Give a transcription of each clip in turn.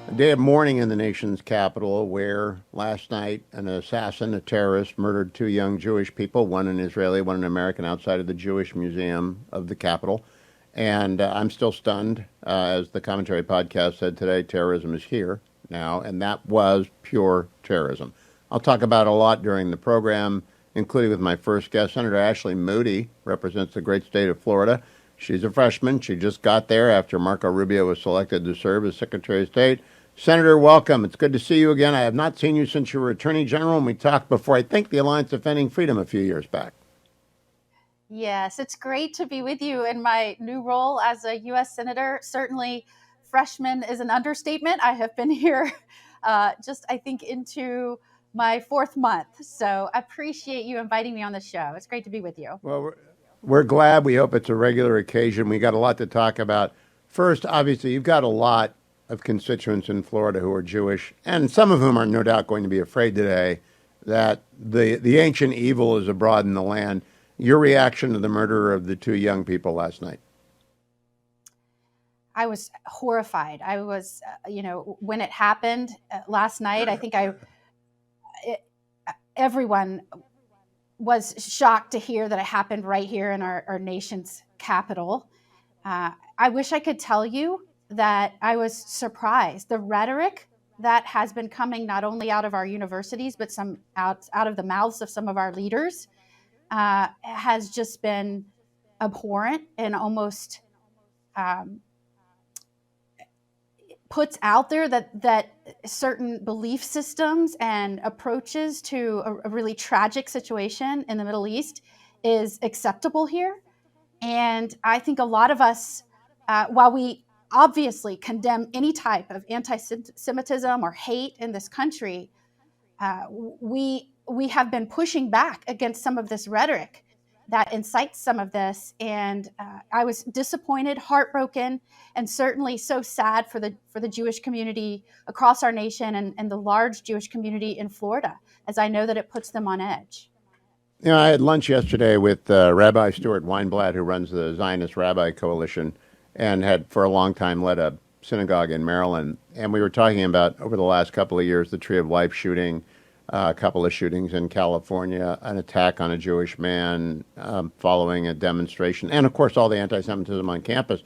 A day of mourning in the nation's capital, where last night an assassin, a terrorist, murdered two young Jewish people, one an Israeli, one an American, outside of the Jewish Museum of the Capitol. And I'm still stunned. As the Commentary podcast said today, terrorism is here now, and that was pure terrorism. I'll talk about a lot during the program, including with my first guest. Senator Ashley Moody represents the great state of Florida. She's a freshman. She just got there after Marco Rubio was selected to serve as Secretary of State. Senator, welcome. It's good to see you again. I have not seen you since you were Attorney General, and we talked before, I think, the Alliance Defending Freedom a few years back. Yes, it's great to be with you in my new role as a U.S. Senator. Certainly, freshman is an understatement. I have been here I think, into my fourth month. So I appreciate you inviting me on the show. It's great to be with you. Well, we're glad. We hope it's a regular occasion. We got a lot to talk about. First, obviously, you've got a lot of constituents in Florida who are Jewish, and some of whom are no doubt going to be afraid today that the ancient evil is abroad in the land. Your reaction to the murder of the two young people last night? I was horrified. I was, when it happened last night, I think everyone was shocked to hear that it happened right here in our nation's capital. I wish I could tell you that I was surprised. The rhetoric that has been coming not only out of our universities, but some out of the mouths of some of our leaders has just been abhorrent and almost puts out there that certain belief systems and approaches to a really tragic situation in the Middle East is acceptable here. And I think a lot of us, while we obviously condemn any type of anti-Semitism or hate in this country, we have been pushing back against some of this rhetoric that incites some of this. And I was disappointed, heartbroken, and certainly so sad for the Jewish community across our nation and the large Jewish community in Florida, as I know that it puts them on edge. You know, I had lunch yesterday with Rabbi Stuart Weinblatt, who runs the Zionist Rabbi Coalition and had for a long time led a synagogue in Maryland. And we were talking about, over the last couple of years, the Tree of Life shooting, a couple of shootings in California, an attack on a Jewish man following a demonstration, and, of course, all the anti-Semitism on campus.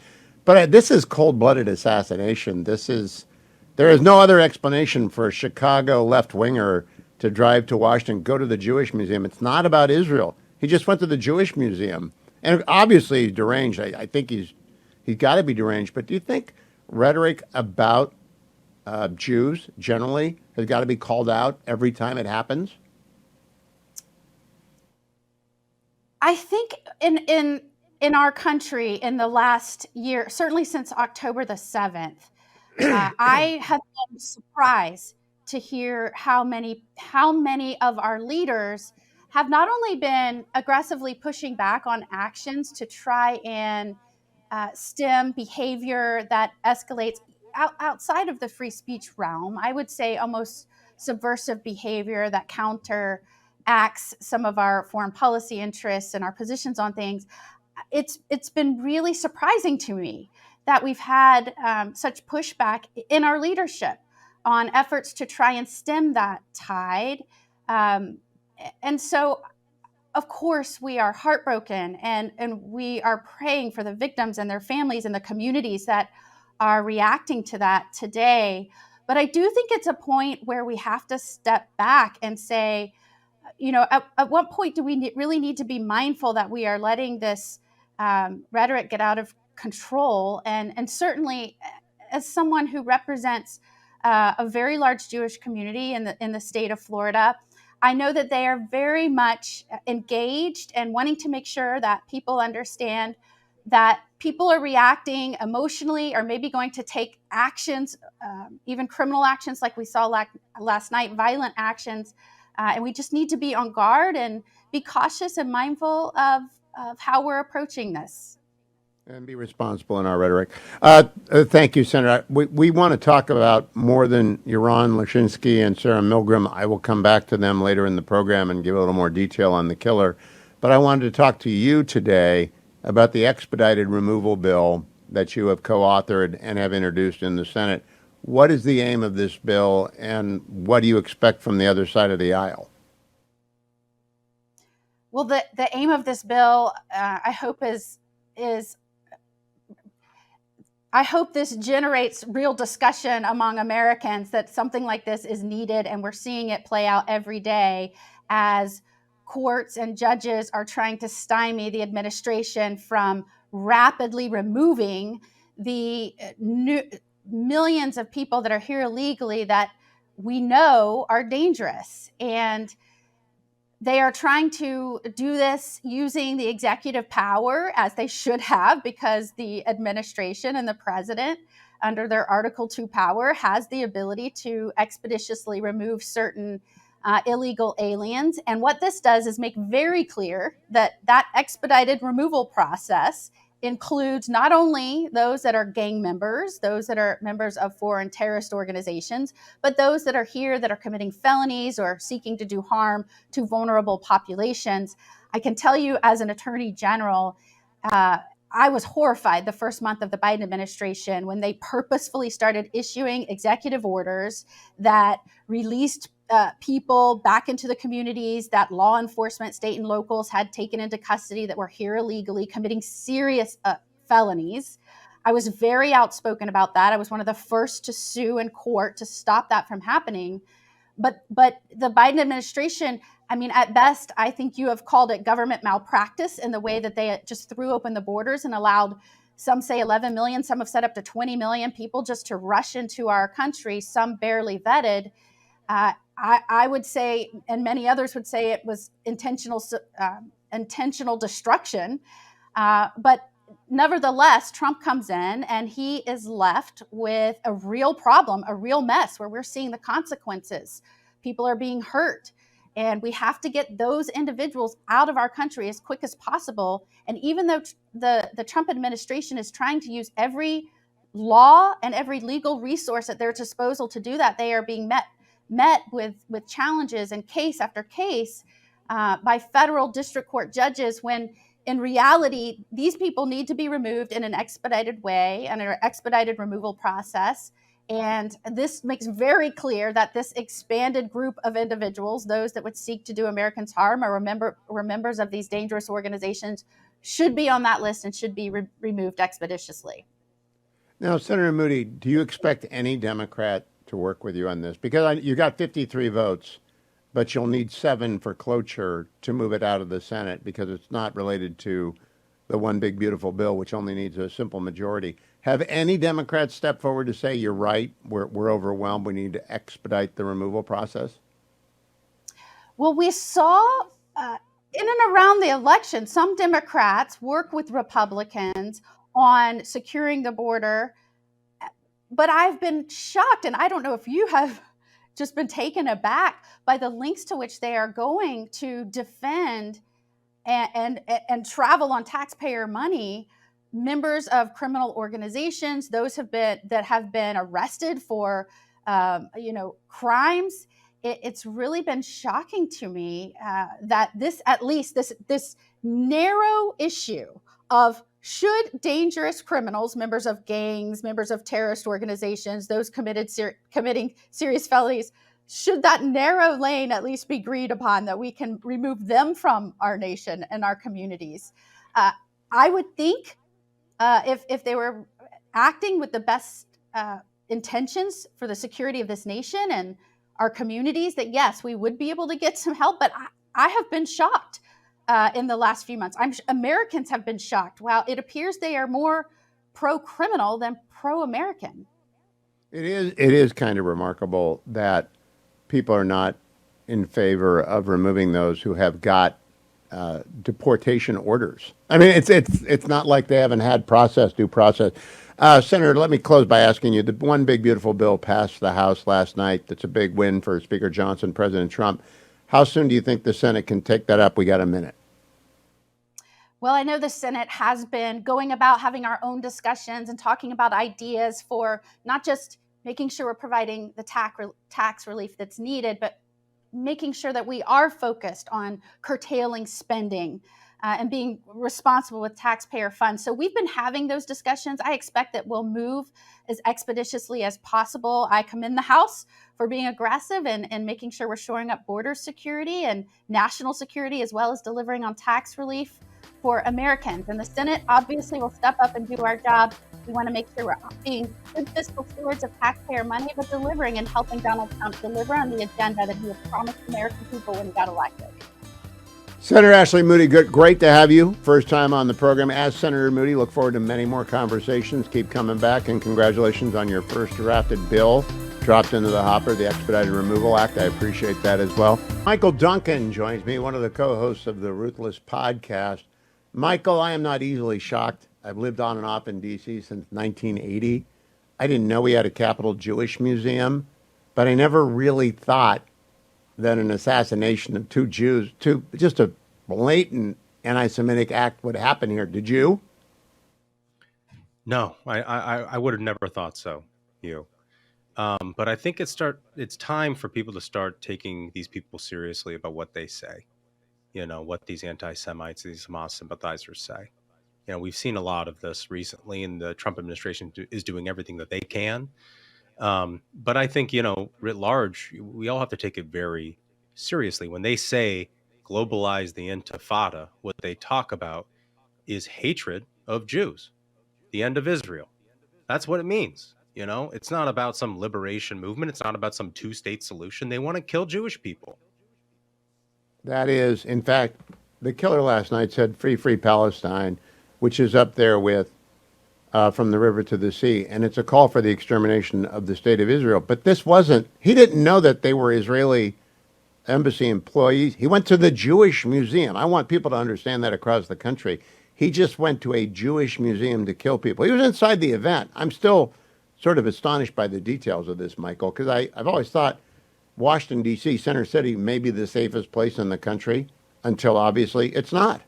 But this is cold-blooded assassination. There is no other explanation for a Chicago left-winger to drive to Washington, go to the Jewish Museum. It's not about Israel. He just went to the Jewish Museum. And obviously he's deranged. I think he's got to be deranged. But do you think rhetoric about Jews generally has got to be called out every time it happens? I think in our country in the last year, certainly since October the 7th, I have been surprised to hear how many of our leaders have not only been aggressively pushing back on actions to try and stem behavior that escalates outside of the free speech realm. I would say almost subversive behavior that counteracts some of our foreign policy interests and our positions on things. It's been really surprising to me that we've had such pushback in our leadership on efforts to try and stem that tide. And so, of course, we are heartbroken and we are praying for the victims and their families and the communities that are reacting to that today. But I do think it's a point where we have to step back and say, at what point do we really need to be mindful that we are letting this rhetoric get out of control? And certainly, as someone who represents a very large Jewish community in the state of Florida, I know that they are very much engaged and wanting to make sure that people understand that people are reacting emotionally or maybe going to take actions, even criminal actions like we saw last night, violent actions. And we just need to be on guard and be cautious and mindful of how we're approaching this. And be responsible in our rhetoric. Thank you, Senator. We want to talk about more than Yaron Lashinsky and Sarah Milgram. I will come back to them later in the program and give a little more detail on the killer. But I wanted to talk to you today about the expedited removal bill that you have co-authored and have introduced in the Senate. What is the aim of this bill, and what do you expect from the other side of the aisle? Well, the aim of this bill, I hope is I hope this generates real discussion among Americans that something like this is needed, and we're seeing it play out every day as courts and judges are trying to stymie the administration from rapidly removing the millions of people that are here illegally that we know are dangerous. And they are trying to do this using the executive power, as they should have, because the administration and the president, under their Article 2 power, has the ability to expeditiously remove certain illegal aliens. And what this does is make very clear that that expedited removal process includes not only those that are gang members, those that are members of foreign terrorist organizations, but those that are here that are committing felonies or seeking to do harm to vulnerable populations. I can tell you, as an attorney general, I was horrified the first month of the Biden administration when they purposefully started issuing executive orders that released people back into the communities that law enforcement, state and locals, had taken into custody that were here illegally, committing serious felonies. I was very outspoken about that. I was one of the first to sue in court to stop that from happening. But the Biden administration, I mean, at best, I think you have called it government malpractice in the way that they just threw open the borders and allowed, some say 11 million, some have said up to 20 million people just to rush into our country, some barely vetted. I would say, and many others would say, it was intentional destruction. But nevertheless, Trump comes in and he is left with a real problem, a real mess where we're seeing the consequences. People are being hurt. And we have to get those individuals out of our country as quick as possible. And even though the Trump administration is trying to use every law and every legal resource at their disposal to do that, they are being met with challenges and case after case by federal district court judges, when in reality, these people need to be removed in an expedited way and an expedited removal process. And this makes very clear that this expanded group of individuals, those that would seek to do Americans harm or were members of these dangerous organizations, should be on that list and should be removed expeditiously. Now, Senator Moody, do you expect any Democrat to work with you on this? Because you got 53 votes, but you'll need 7 for cloture to move it out of the Senate because it's not related to the one big beautiful bill, which only needs a simple majority. Have any Democrats stepped forward to say, you're right, we're overwhelmed, we need to expedite the removal process? Well, we saw in and around the election, some Democrats work with Republicans on securing the border. But I've been shocked, and I don't know if you have just been taken aback by the lengths to which they are going to defend and travel on taxpayer money members of criminal organizations, those that have been arrested for crimes. It's really been shocking to me that this narrow issue of should dangerous criminals, members of gangs, members of terrorist organizations, those committing serious felonies, should that narrow lane at least be agreed upon, that we can remove them from our nation and our communities? I would think if they were acting with the best intentions for the security of this nation and our communities, that yes, we would be able to get some help. But I have been shocked in the last few months. Americans have been shocked. Wow, it appears they are more pro-criminal than pro-American. It is kind of remarkable that people are not in favor of removing those who have got deportation orders. I mean, it's not like they haven't had due process. Senator, let me close by asking you, the one big beautiful bill passed the House last night. That's a big win for Speaker Johnson, President Trump. How soon do you think the Senate can take that up? We got a minute. Well, I know the Senate has been going about having our own discussions and talking about ideas for not just making sure we're providing the tax relief that's needed, but making sure that we are focused on curtailing spending and being responsible with taxpayer funds. So we've been having those discussions. I expect that we'll move as expeditiously as possible. I commend the House for being aggressive and making sure we're shoring up border security and national security, as well as delivering on tax relief for Americans. And the Senate obviously will step up and do our job. We want to make sure we're being good fiscal stewards of taxpayer money, but delivering and helping Donald Trump deliver on the agenda that he has promised American people when he got elected. Senator Ashley Moody, great to have you. First time on the program as Senator Moody. Look forward to many more conversations. Keep coming back, and congratulations on your first drafted bill dropped into the hopper, the Expedited Removal Act. I appreciate that as well. Michael Duncan joins me, one of the co-hosts of the Ruthless Podcast. Michael, I am not easily shocked. I've lived on and off in D.C. since 1980. I didn't know we had a Capitol Jewish Museum, but I never really thought that an assassination of two Jews, just a blatant anti-Semitic act would happen here. Did you? No, I would have never thought so, Hugh. But I think it's time for people to start taking these people seriously about what they say. You know, what these anti-Semites, these Hamas sympathizers say. You know, we've seen a lot of this recently, and the Trump administration is doing everything that they can. But I think, writ large, we all have to take it very seriously. When they say globalize the intifada, what they talk about is hatred of Jews, the end of Israel. That's what it means. It's not about some liberation movement. It's not about some two-state solution. They want to kill Jewish people. That is, in fact, the killer last night said free, free Palestine, which is up there with from the river to the sea. And it's a call for the extermination of the state of Israel. But this wasn't, he didn't know that they were Israeli embassy employees. He went to the Jewish museum. I want people to understand that across the country. He just went to a Jewish museum to kill people. He was inside the event. I'm still sort of astonished by the details of this, Michael, because I've always thought Washington, D.C., Center City, may be the safest place in the country until obviously it's not.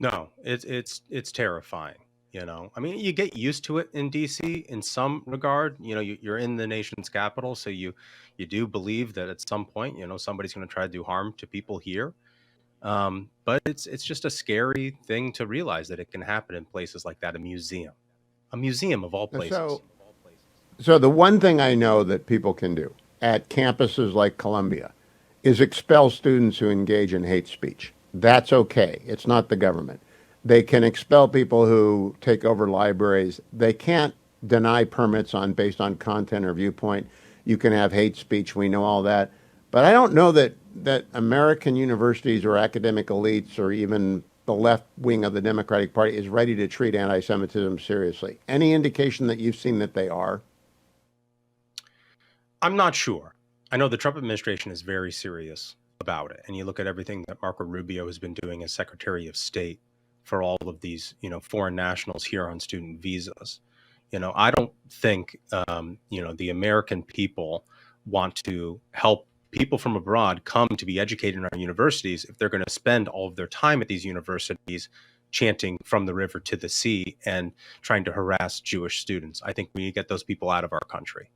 No, it's terrifying. I mean, you get used to it in DC in some regard. You're in the nation's capital, so you do believe that at some point, somebody's going to try to do harm to people here. But it's just a scary thing to realize that it can happen in places like that, a museum of all places. So the one thing I know that people can do at campuses like Columbia is expel students who engage in hate speech. That's okay. It's not the government. They can expel people who take over libraries. They can't deny permits based on content or viewpoint. You can have hate speech. We know all that. But I don't know that American universities or academic elites or even the left wing of the Democratic Party is ready to treat anti-Semitism seriously. Any indication that you've seen that they are? I'm not sure. I know the Trump administration is very serious about it. And you look at everything that Marco Rubio has been doing as Secretary of State for all of these, foreign nationals here on student visas. I don't think, the American people want to help people from abroad come to be educated in our universities if they're going to spend all of their time at these universities chanting from the river to the sea and trying to harass Jewish students. I think we need to get those people out of our country.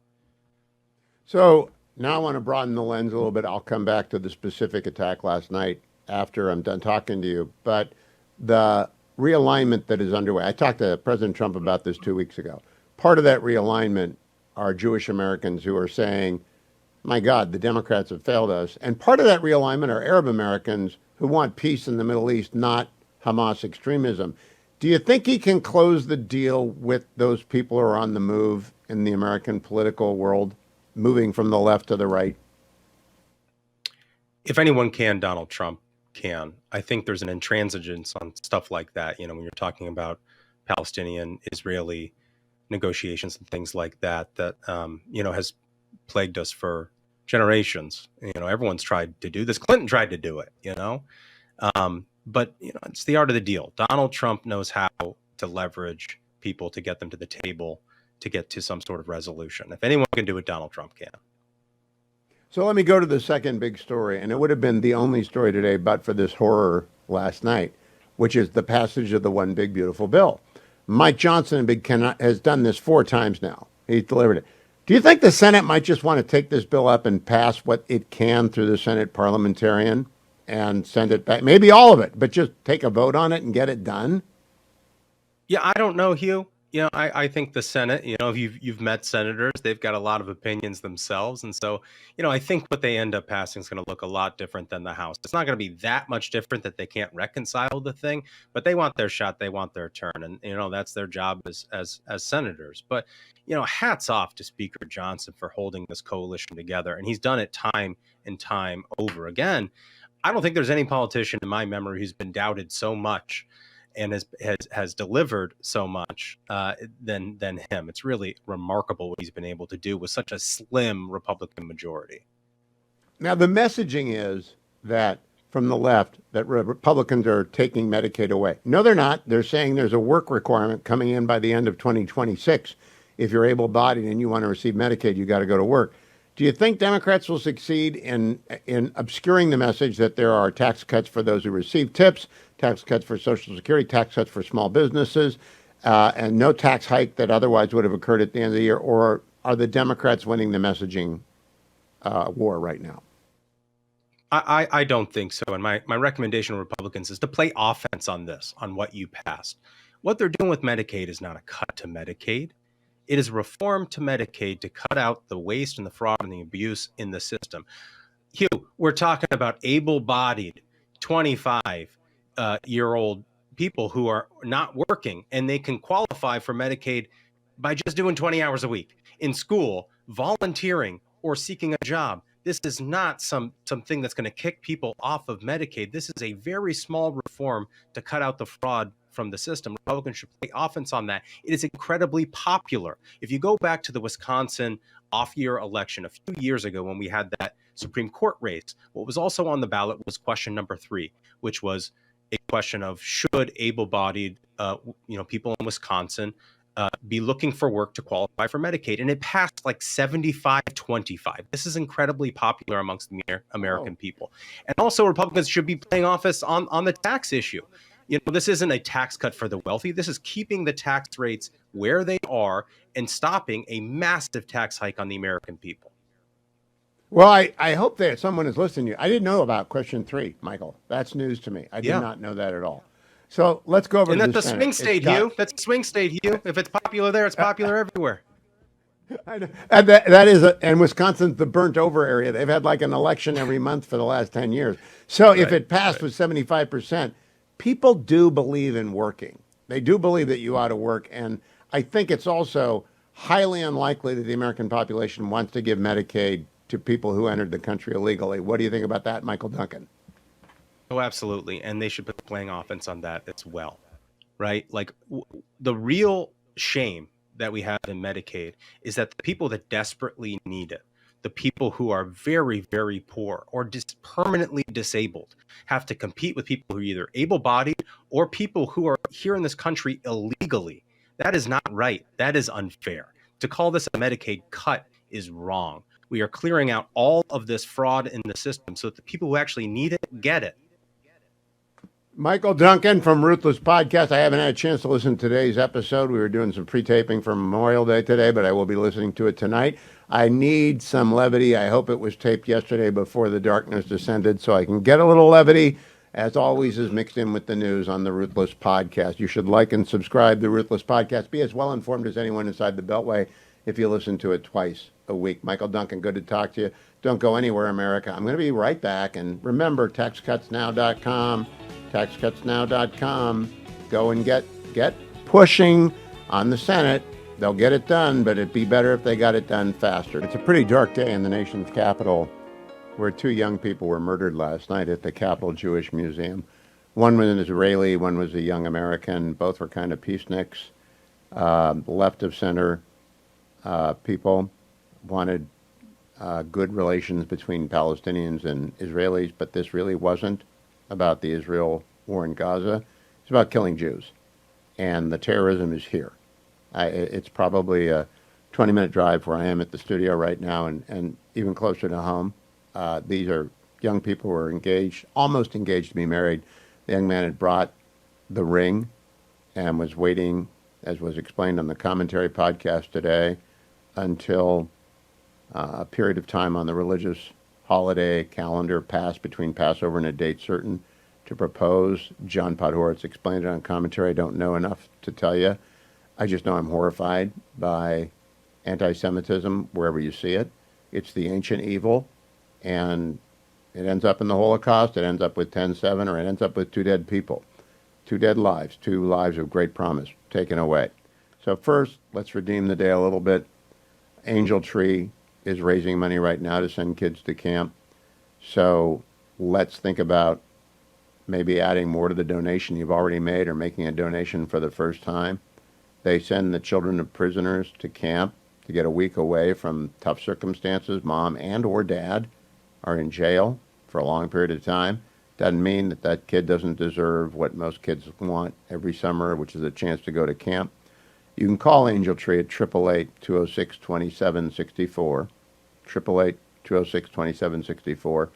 So now I want to broaden the lens a little bit. I'll come back to the specific attack last night after I'm done talking to you. But the realignment that is underway, I talked to President Trump about this 2 weeks ago. Part of that realignment are Jewish Americans who are saying, my God, the Democrats have failed us. And part of that realignment are Arab Americans who want peace in the Middle East, not Hamas extremism. Do you think he can close the deal with those people who are on the move in the American political world, moving from the left to the right? If anyone can, Donald Trump can. I think there's an intransigence on stuff like that. When you're talking about Palestinian-Israeli negotiations and things like that, has plagued us for generations. Everyone's tried to do this. Clinton tried to do it, but it's the art of the deal. Donald Trump knows how to leverage people to get them to the table, to get to some sort of resolution. If anyone can do it, Donald Trump can. So let me go to the second big story, and it would have been the only story today but for this horror last night, which is the passage of the One Big Beautiful Bill. Mike Johnson in Big Ken has done this 4 times now. He's delivered it. Do you think the Senate might just want to take this bill up and pass what it can through the Senate parliamentarian? and send it back. Maybe all of it, but just take a vote on it and get it done. Yeah, I don't know, Hugh. I think the Senate, if you've met senators, they've got a lot of opinions themselves. And so, I think what they end up passing is going to look a lot different than the House. It's not going to be that much different that they can't reconcile the thing, but they want their shot, they want their turn. And, that's their job as senators. But, hats off to Speaker Johnson for holding this coalition together. And he's done it time and time over again. I don't think there's any politician in my memory who's been doubted so much and has delivered so much than him. It's really remarkable what he's been able to do with such a slim Republican majority. Now, the messaging is that from the left that Republicans are taking Medicaid away. No, they're not. They're saying there's a work requirement coming in by the end of 2026. If you're able-bodied and you want to receive Medicaid, you got to go to work. Do you think Democrats will succeed in obscuring the message that there are tax cuts for those who receive tips, tax cuts for Social Security, tax cuts for small businesses, and no tax hike that otherwise would have occurred at the end of the year? Or are the Democrats winning the messaging war right now? I don't think so. And my recommendation to Republicans is to play offense on this, on what you passed. What they're doing with Medicaid is not a cut to Medicaid. It is reform to Medicaid to cut out the waste and the fraud and the abuse in the system. Hugh, we're talking about able-bodied 25-year-old people who are not working, and they can qualify for Medicaid by just doing 20 hours a week in school, volunteering, or seeking a job. This is not something that's going to kick people off of Medicaid. This is a very small reform to cut out the fraud from the system. Republicans should play offense on that. It is incredibly popular. If you go back to the Wisconsin off-year election a few years ago when we had that Supreme Court race, what was also on the ballot was question number 3, which was a question of should able-bodied people in Wisconsin be looking for work to qualify for Medicaid. And it passed like 75-25. This is incredibly popular amongst the American people. And also Republicans should be playing offense on the tax issue. This isn't a tax cut for the wealthy. This is keeping the tax rates where they are and stopping a massive tax hike on the American people. Well, I hope that someone is listening to you. I didn't know about question 3, Michael. That's news to me. I did not know that at all. So let's go over to the Senate. And that's a swing state, Hugh. That's a swing state, Hugh. If it's popular there, it's popular everywhere. And that is, and Wisconsin's the burnt over area. They've had like an election every month for the last 10 years. So if it passed with 75%, people do believe in working. They do believe that you ought to work. And I think it's also highly unlikely that the American population wants to give Medicaid to people who entered the country illegally. What do you think about that, Michael Duncan? Oh, absolutely. And they should be playing offense on that as well, right? Like the real shame that we have in Medicaid is that the people that desperately need it, the people who are very, very poor or permanently disabled, have to compete with people who are either able-bodied or people who are here in this country illegally. That is not right. That is unfair. To call this a Medicaid cut is wrong. We are clearing out all of this fraud in the system so that the people who actually need it get it. Michael Duncan from Ruthless Podcast. I haven't had a chance to listen to today's episode. We were doing some pre-taping for Memorial Day today, but I will be listening to it tonight. I need some levity. I hope it was taped yesterday before the darkness descended so I can get a little levity. As always, is mixed in with the news on the Ruthless Podcast. You should like and subscribe to the Ruthless Podcast. Be as well informed as anyone inside the Beltway if you listen to it twice a week. Michael Duncan, good to talk to you. Don't go anywhere, America. I'm going to be right back. And remember, taxcutsnow.com. taxcutsnow.com. Go and get pushing on the Senate. They'll get it done, but it'd be better if they got it done faster. It's a pretty dark day in the nation's capital where 2 young people were murdered last night at the Capitol Jewish Museum. One was an Israeli, one was a young American. Both were kind of peaceniks. Left of center people wanted good relations between Palestinians and Israelis, but this really wasn't about the Israel war in Gaza. It's about killing Jews. And the terrorism is here. It's probably a 20-minute drive where I am at the studio right now and even closer to home. These are young people who are engaged, almost engaged to be married. The young man had brought the ring and was waiting, as was explained on the commentary podcast today, until a period of time on the religious holiday calendar passed between Passover and a date certain to propose. John Podhoretz explained it on commentary. I don't know enough to tell you. I just know I'm horrified by anti-Semitism wherever you see it. It's the ancient evil, and it ends up in the Holocaust, it ends up with 10/7, or it ends up with 2 dead people. 2 dead lives, 2 lives of great promise taken away. So first, let's redeem the day a little bit. Angel Tree is raising money right now to send kids to camp. So let's think about maybe adding more to the donation you've already made, or making a donation for the first time. They send the children of prisoners to camp to get a week away from tough circumstances. Mom and or dad are in jail for a long period of time. Doesn't mean that that kid doesn't deserve what most kids want every summer, which is a chance to go to camp. You can call Angel Tree at 888-206-2764, 888-206-2764, or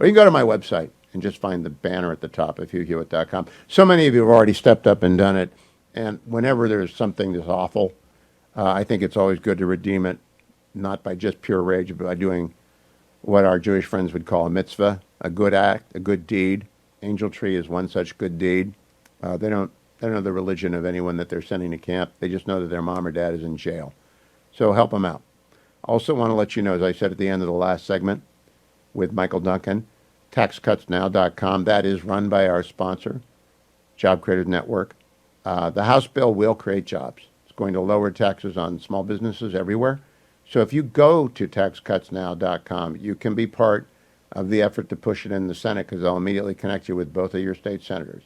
you can go to my website and just find the banner at the top of HughHewitt.com. So many of you have already stepped up and done it, and whenever there's something that's awful, I think it's always good to redeem it, not by just pure rage, but by doing what our Jewish friends would call a mitzvah, a good act, a good deed. Angel Tree is one such good deed. They don't know the religion of anyone that they're sending to camp. They just know that their mom or dad is in jail. So help them out. Also want to let you know, as I said at the end of the last segment with Michael Duncan, taxcutsnow.com. That is run by our sponsor, Job Creators Network. The House bill will create jobs. It's going to lower taxes on small businesses everywhere. So if you go to taxcutsnow.com, you can be part of the effort to push it in the Senate, because they'll immediately connect you with both of your state senators.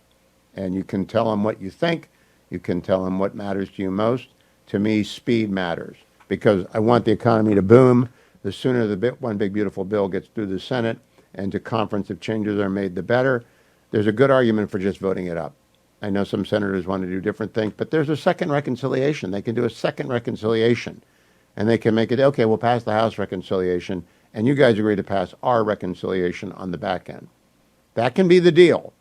And you can tell them what you think. You can tell them what matters to you most. To me, speed matters, because I want the economy to boom. The sooner the one big beautiful bill gets through the Senate and to conference, if changes are made, the better. There's a good argument for just voting it up. I know some senators want to do different things, but there's a second reconciliation. They can do a second reconciliation, and they can make it, okay, we'll pass the House reconciliation, and you guys agree to pass our reconciliation on the back end. That can be the deal.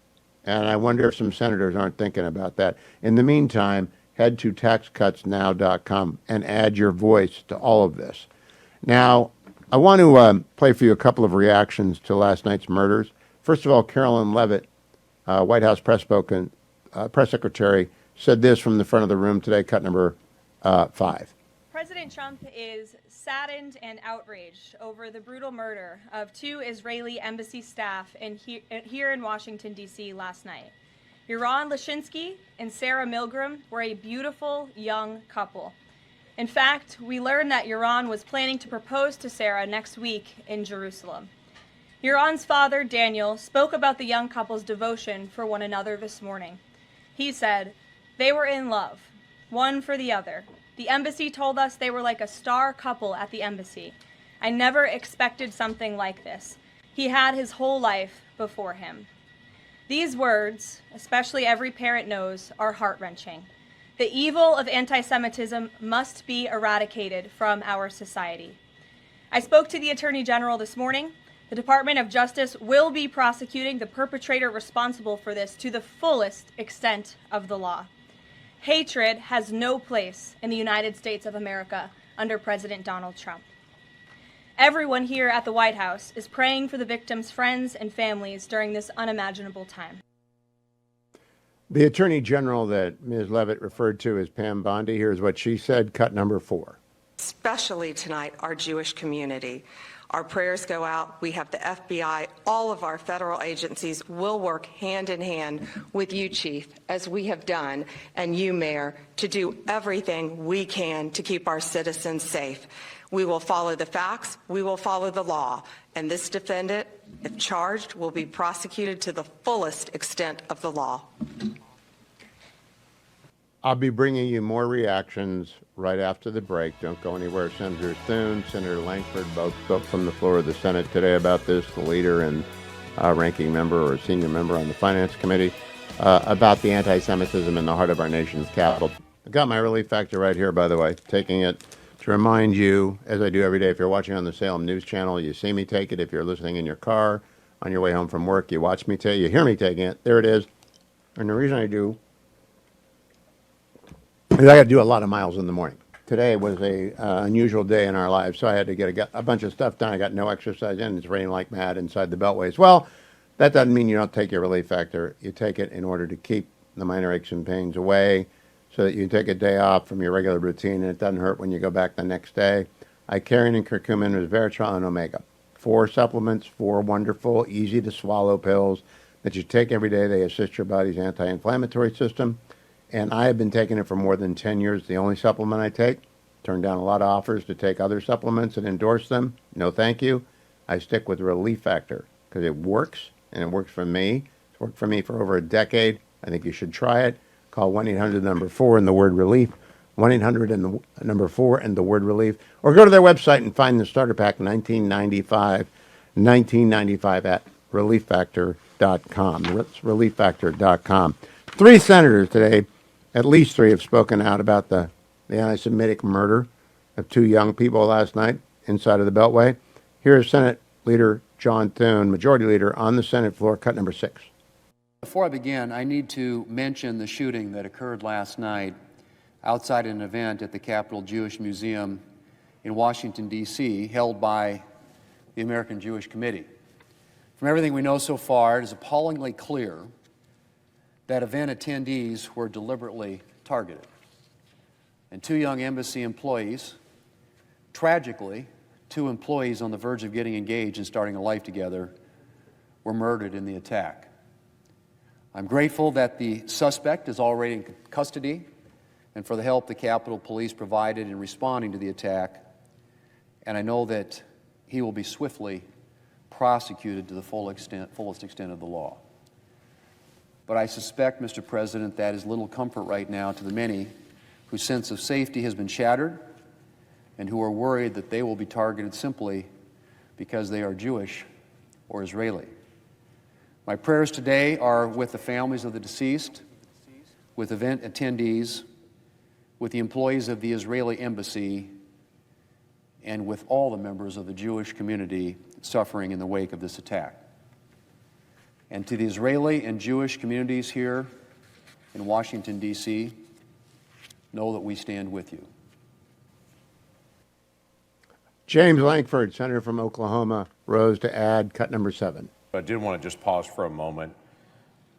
And I wonder if some senators aren't thinking about that. In the meantime, head to taxcutsnow.com and add your voice to all of this. Now, I want to play for you a couple of reactions to last night's murders. First of all, Carolyn Leavitt, White House press secretary, said this from the front of the room today, cut number 5. President Trump is saddened and outraged over the brutal murder of 2 Israeli embassy staff here in Washington, D.C. last night. Yaron Lashinsky and Sarah Milgram were a beautiful young couple. In fact, we learned that Yaron was planning to propose to Sarah next week in Jerusalem. Yaron's father, Daniel, spoke about the young couple's devotion for one another this morning. He said, "They were in love, one for the other. The embassy told us they were like a star couple at the embassy. I never expected something like this. He had his whole life before him." These words, especially every parent knows, are heart-wrenching. The evil of anti-Semitism must be eradicated from our society. I spoke to the Attorney General this morning. The Department of Justice will be prosecuting the perpetrator responsible for this to the fullest extent of the law. Hatred has no place in the United States of America under President Donald Trump. Everyone here at the White House is praying for the victims' friends and families during this unimaginable time. The Attorney General that Ms. Leavitt referred to as Pam Bondi, here's what she said, cut number 4. Especially tonight, our Jewish community. Our prayers go out. We have the FBI. All of our federal agencies will work hand in hand with you, Chief, as we have done, and you, Mayor, to do everything we can to keep our citizens safe. We will follow the facts. We will follow the law. And this defendant, if charged, will be prosecuted to the fullest extent of the law. I'll be bringing you more reactions right after the break. Don't go anywhere. Senator Thune, Senator Lankford both spoke from the floor of the Senate today about this, the leader and ranking member or senior member on the Finance Committee, about the anti-Semitism in the heart of our nation's capital. I've got my relief factor right here, by the way, taking it to remind you, as I do every day, if you're watching on the Salem News Channel, you see me take it. If you're listening in your car, on your way home from work, you watch me take it. You hear me taking it. There it is. And the reason I do is I got to do a lot of miles in the morning. today was a unusual day in our lives, so I had to get a bunch of stuff done. I got no exercise in. It's raining like mad inside the beltways. Well, that doesn't mean you don't take your relief factor. You take it in order to keep the minor aches and pains away so that you can take a day off from your regular routine and it doesn't hurt when you go back the next day. Icarian and curcumin, resveratrol, and omega. 4 supplements, 4 wonderful, easy-to-swallow pills that you take every day. They assist your body's anti-inflammatory system. And I have been taking it for more than 10 years. The only supplement I take. Turned down a lot of offers to take other supplements and endorse them. No thank you. I stick with Relief Factor because it works, and it works for me. It's worked for me for over a decade. I think you should try it. Call 1-800-4 and the word relief. 1-800 and the number 4 and the word relief. Or go to their website and find the starter pack, $19.95 at relieffactor.com. That's relieffactor.com. 3 senators today, at least 3, have spoken out about the anti-Semitic murder of 2 young people last night inside of the Beltway. Here's Senate Leader John Thune, Majority Leader, on the Senate floor, cut number 6. Before I begin, I need to mention the shooting that occurred last night outside an event at the Capitol Jewish Museum in Washington, D.C., held by the American Jewish Committee. From everything we know so far, it is appallingly clear that event attendees were deliberately targeted. And 2 young embassy employees, tragically, 2 employees on the verge of getting engaged and starting a life together, were murdered in the attack. I'm grateful that the suspect is already in custody and for the help the Capitol Police provided in responding to the attack, and I know that he will be swiftly prosecuted to the fullest extent of the law. But I suspect, Mr. President, that is little comfort right now to the many whose sense of safety has been shattered and who are worried that they will be targeted simply because they are Jewish or Israeli. My prayers today are with the families of the deceased, with event attendees, with the employees of the Israeli embassy, and with all the members of the Jewish community suffering in the wake of this attack. And to the Israeli and Jewish communities here in Washington, D.C., know that we stand with you. James Lankford, Senator from Oklahoma, rose to add cut number 7. I did want to just pause for a moment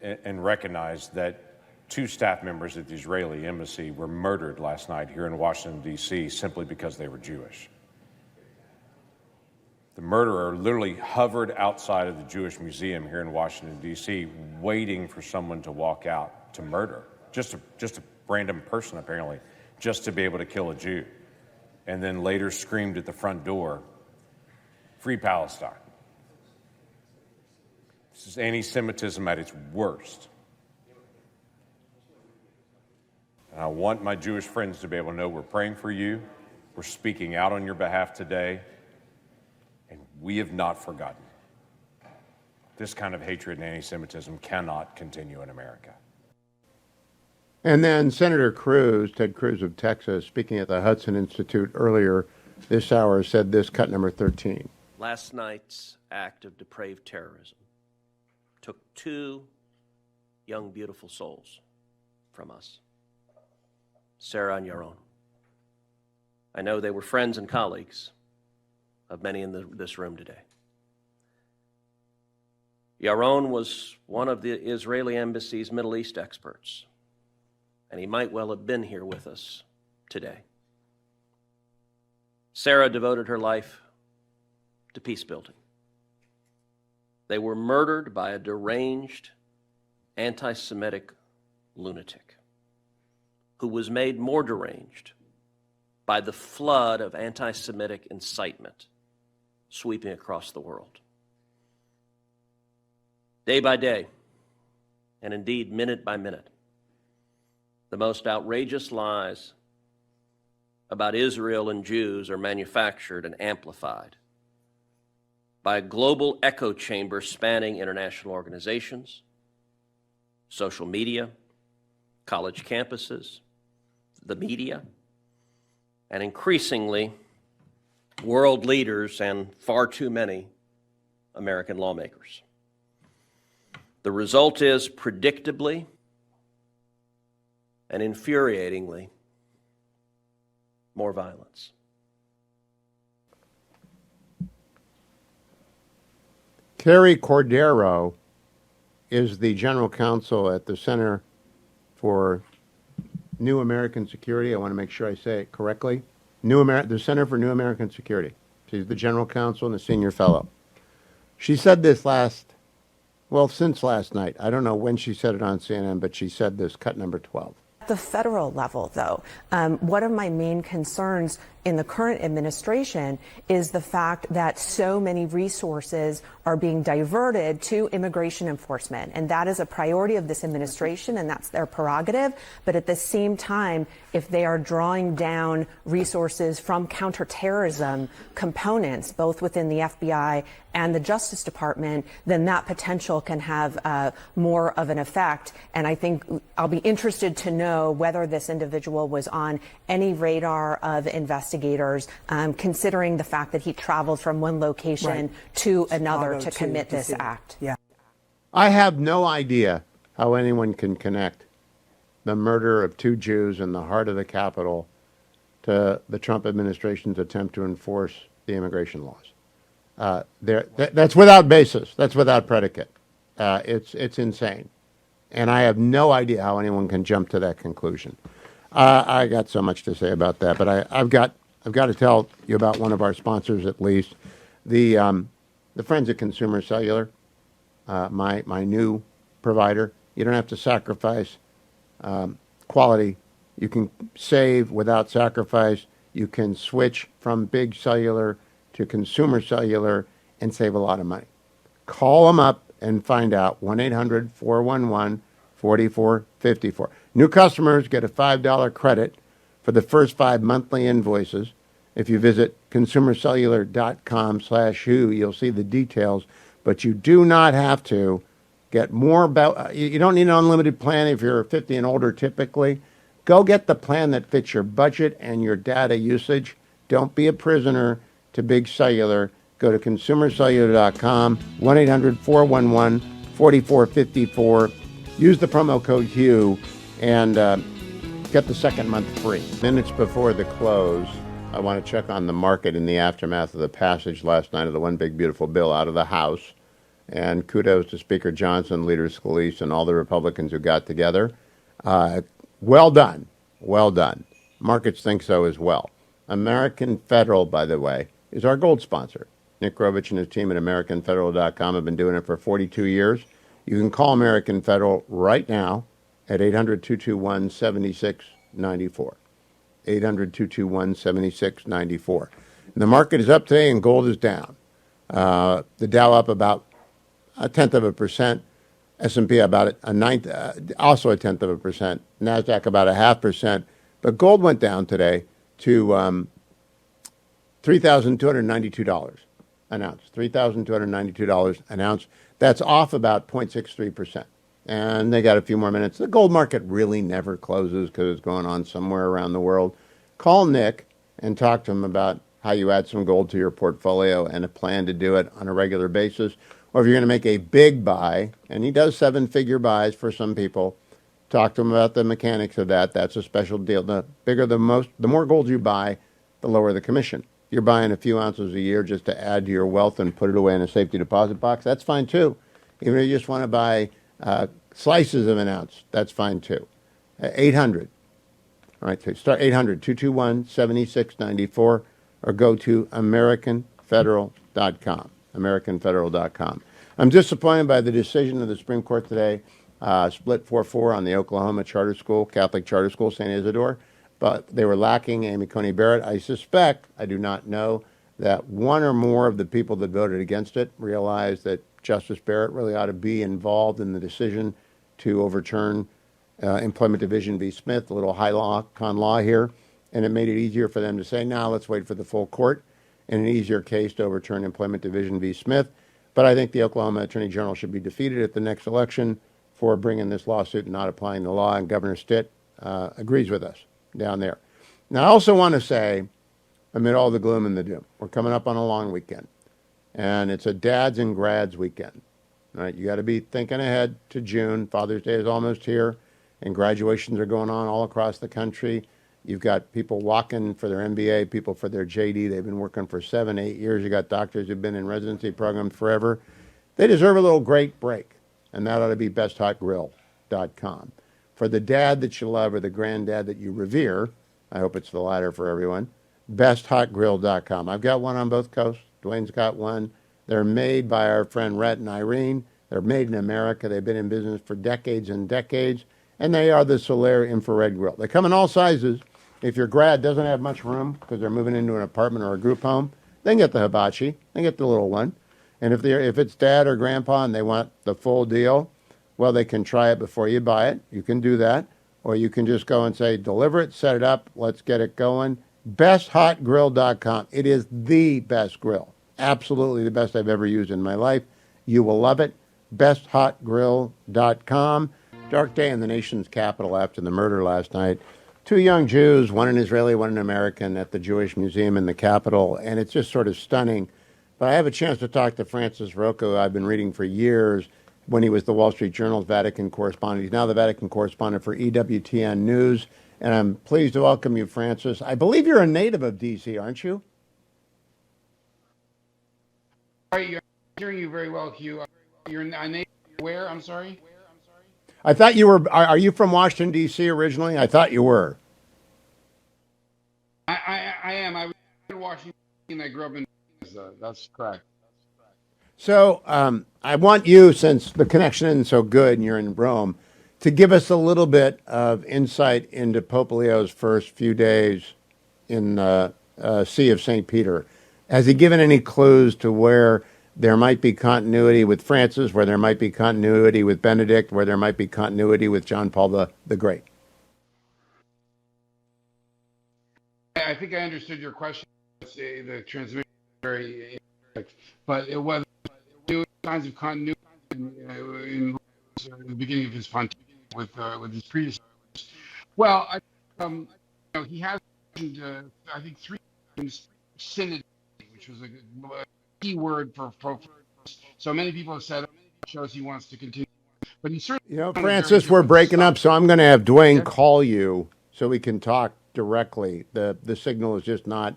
and recognize that 2 staff members at the Israeli embassy were murdered last night here in Washington, D.C., simply because they were Jewish. The murderer literally hovered outside of the Jewish Museum here in Washington, D.C., waiting for someone to walk out to murder. Just a random person, apparently, just to be able to kill a Jew. And then later screamed at the front door, "Free Palestine." This is anti-Semitism at its worst. And I want my Jewish friends to be able to know we're praying for you. We're speaking out on your behalf today. And we have not forgotten. This kind of hatred and anti-Semitism cannot continue in America. And then Senator Cruz, Ted Cruz of Texas, speaking at the Hudson Institute earlier this hour, said this, cut number 13. Last night's act of depraved terrorism took 2 young, beautiful souls from us, Sarah and Yaron. I know they were friends and colleagues of many in this room today. Yaron was one of the Israeli embassy's Middle East experts, and he might well have been here with us today. Sarah devoted her life to peace building. They were murdered by a deranged, anti-Semitic lunatic who was made more deranged by the flood of anti-Semitic incitement sweeping across the world. Day by day, and indeed minute by minute, the most outrageous lies about Israel and Jews are manufactured and amplified by a global echo chamber spanning international organizations, social media, college campuses, the media, and increasingly world leaders and far too many American lawmakers. The result is, predictably and infuriatingly, more violence. Carrie Cordero is the general counsel at the Center for New American Security. I want to make sure I say it correctly. The Center for New American Security. She's the general counsel and a senior fellow. She said this since last night. I don't know when she said it on CNN, but she said this, cut number 12. At the federal level, though, one of my main concerns in the current administration is the fact that so many resources are being diverted to immigration enforcement. And that is a priority of this administration, and that's their prerogative. But at the same time, if they are drawing down resources from counterterrorism components, both within the FBI and the Justice Department, then that potential can have more of an effect. And I think I'll be interested to know whether this individual was on any radar of investigators, considering the fact that he traveled from one location to another to commit this act. Yeah. I have no idea how anyone can connect the murder of 2 Jews in the heart of the Capitol to the Trump administration's attempt to enforce the immigration laws. That's without basis. That's without predicate. It's insane. And I have no idea how anyone can jump to that conclusion. I got so much to say about that, but I've got to tell you about one of our sponsors at least, the friends at Consumer Cellular, my new provider. You don't have to sacrifice quality. You can save without sacrifice. You can switch from big cellular to Consumer Cellular and save a lot of money. Call them up and find out. 1-800-411-4454. New customers get a $5 credit for the first 5 monthly invoices. If you visit consumercellular.com/who, you'll see the details, but you do not have to get more about, you don't need an unlimited plan if you're 50 and older typically. Go get the plan that fits your budget and your data usage. Don't be a prisoner to big cellular. Go to consumercellular.com, 1-800-411-4454. Use the promo code Hugh and get the second month free. Minutes before the close, I want to check on the market in the aftermath of the passage last night of the one big beautiful bill out of the House. And kudos to Speaker Johnson, Leader Scalise, and all the Republicans who got together. Well done. Well done. Markets think so as well. American Federal, by the way, is our gold sponsor. Nick Grovich and his team at AmericanFederal.com have been doing it for 42 years. You can call American Federal right now at 800-221-7694. 800-221-7694. The market is up today and gold is down. The Dow up about 0.1%. S&P about a ninth, also 0.1%. NASDAQ about 0.5%. But gold went down today to $3,292 an ounce. $3,292 an ounce. That's off about 0.63%. And they got a few more minutes. The gold market really never closes because it's going on somewhere around the world. Call Nick and talk to him about how you add some gold to your portfolio and a plan to do it on a regular basis. Or if you're going to make a big buy, and he does 7-figure buys for some people, talk to him about the mechanics of that. That's a special deal. The more gold you buy, the lower the commission. If you're buying a few ounces a year just to add to your wealth and put it away in a safety deposit box, that's fine too. Even if you just want to buy slices of an ounce, that's fine too. 800. All right, so start 800-221-7694 or go to AmericanFederal.com. AmericanFederal.com. I'm disappointed by the decision of the Supreme Court today, split 4-4 on the Oklahoma charter school, Catholic charter school, St. Isidore, but they were lacking Amy Coney Barrett. I suspect, I do not know, that one or more of the people that voted against it realized that Justice Barrett really ought to be involved in the decision to overturn Employment Division v. Smith, a little con law here, and it made it easier for them to say, now let's wait for the full court, and an easier case to overturn Employment Division v. Smith. But I think the Oklahoma Attorney General should be defeated at the next election for bringing this lawsuit and not applying the law, and Governor Stitt agrees with us down there. Now, I also want to say, amid all the gloom and the doom, we're coming up on a long weekend, and it's a dads and grads weekend. All right, you got to be thinking ahead to June. Father's Day is almost here, and graduations are going on all across the country. You've got people walking for their MBA, people for their JD. They've been working for 7, 8 years. You got doctors who've been in residency programs forever. They deserve a little great break, and that ought to be besthotgrill.com. For the dad that you love or the granddad that you revere, I hope it's the latter for everyone, besthotgrill.com. I've got one on both coasts. Dwayne's got one. They're made by our friend Rhett and Irene. They're made in America. They've been in business for decades and decades, and they are the Solaire infrared grill. They come in all sizes. If your grad doesn't have much room because they're moving into an apartment or a group home, they can get the hibachi. They can get the little one. And if it's dad or grandpa and they want the full deal, well, they can try it before you buy it. You can do that. Or you can just go and say, deliver it, set it up, let's get it going. besthotgrill.com. It is the best grill. Absolutely the best I've ever used in my life. You will love it. besthotgrill.com. Dark day in the nation's capital after the murder last night. 2 young Jews, one an Israeli, one an American, at the Jewish Museum in the Capitol, and it's just sort of stunning. But I have a chance to talk to Francis Rocco, who I've been reading for years when he was the Wall Street Journal's Vatican correspondent. He's now the Vatican correspondent for EWTN News, and I'm pleased to welcome you, Francis. I believe you're a native of D.C., aren't you? I'm hearing you very well, Hugh. You're a native where? I'm sorry? I thought you were. Are you from Washington, D.C. originally? I thought you were. I am. I was in Washington, and I grew up in. That's correct. So I want you, since the connection isn't so good and you're in Rome, to give us a little bit of insight into Pope Leo's first few days in the See of St. Peter. Has he given any clues to where there might be continuity with Francis, where there might be continuity with Benedict, where there might be continuity with John Paul the Great? I think I understood your question. The transmission was very, but it was signs of continuity in the beginning of his pontificate with his predecessors. Well, he has I think 3 times synod, which was a key word for so many people have said it shows he wants to continue, but he certainly. Francis, we're breaking up, so I'm going to have Dwayne call you so we can talk directly. The signal is just not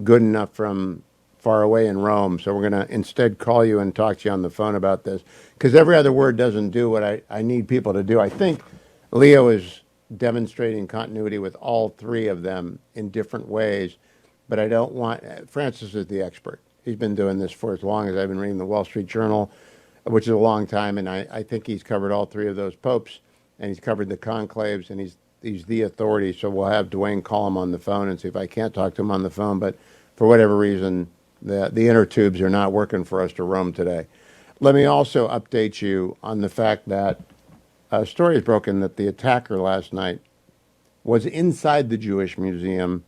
good enough from far away in Rome, so we're going to instead call you and talk to you on the phone about this, because every other word doesn't do what I need people to do. I think Leo is demonstrating continuity with all 3 of them in different ways, but I don't want. Francis is the expert. He's been doing this for as long as I've been reading the Wall Street Journal, which is a long time, and I think he's covered all 3 of those popes, and he's covered the conclaves, and he's the authority. So we'll have Dwayne call him on the phone and see if I can't talk to him on the phone, but for whatever reason, the inner tubes are not working for us to Rome today. Let me also update you on the fact that a story is broken that the attacker last night was inside the Jewish Museum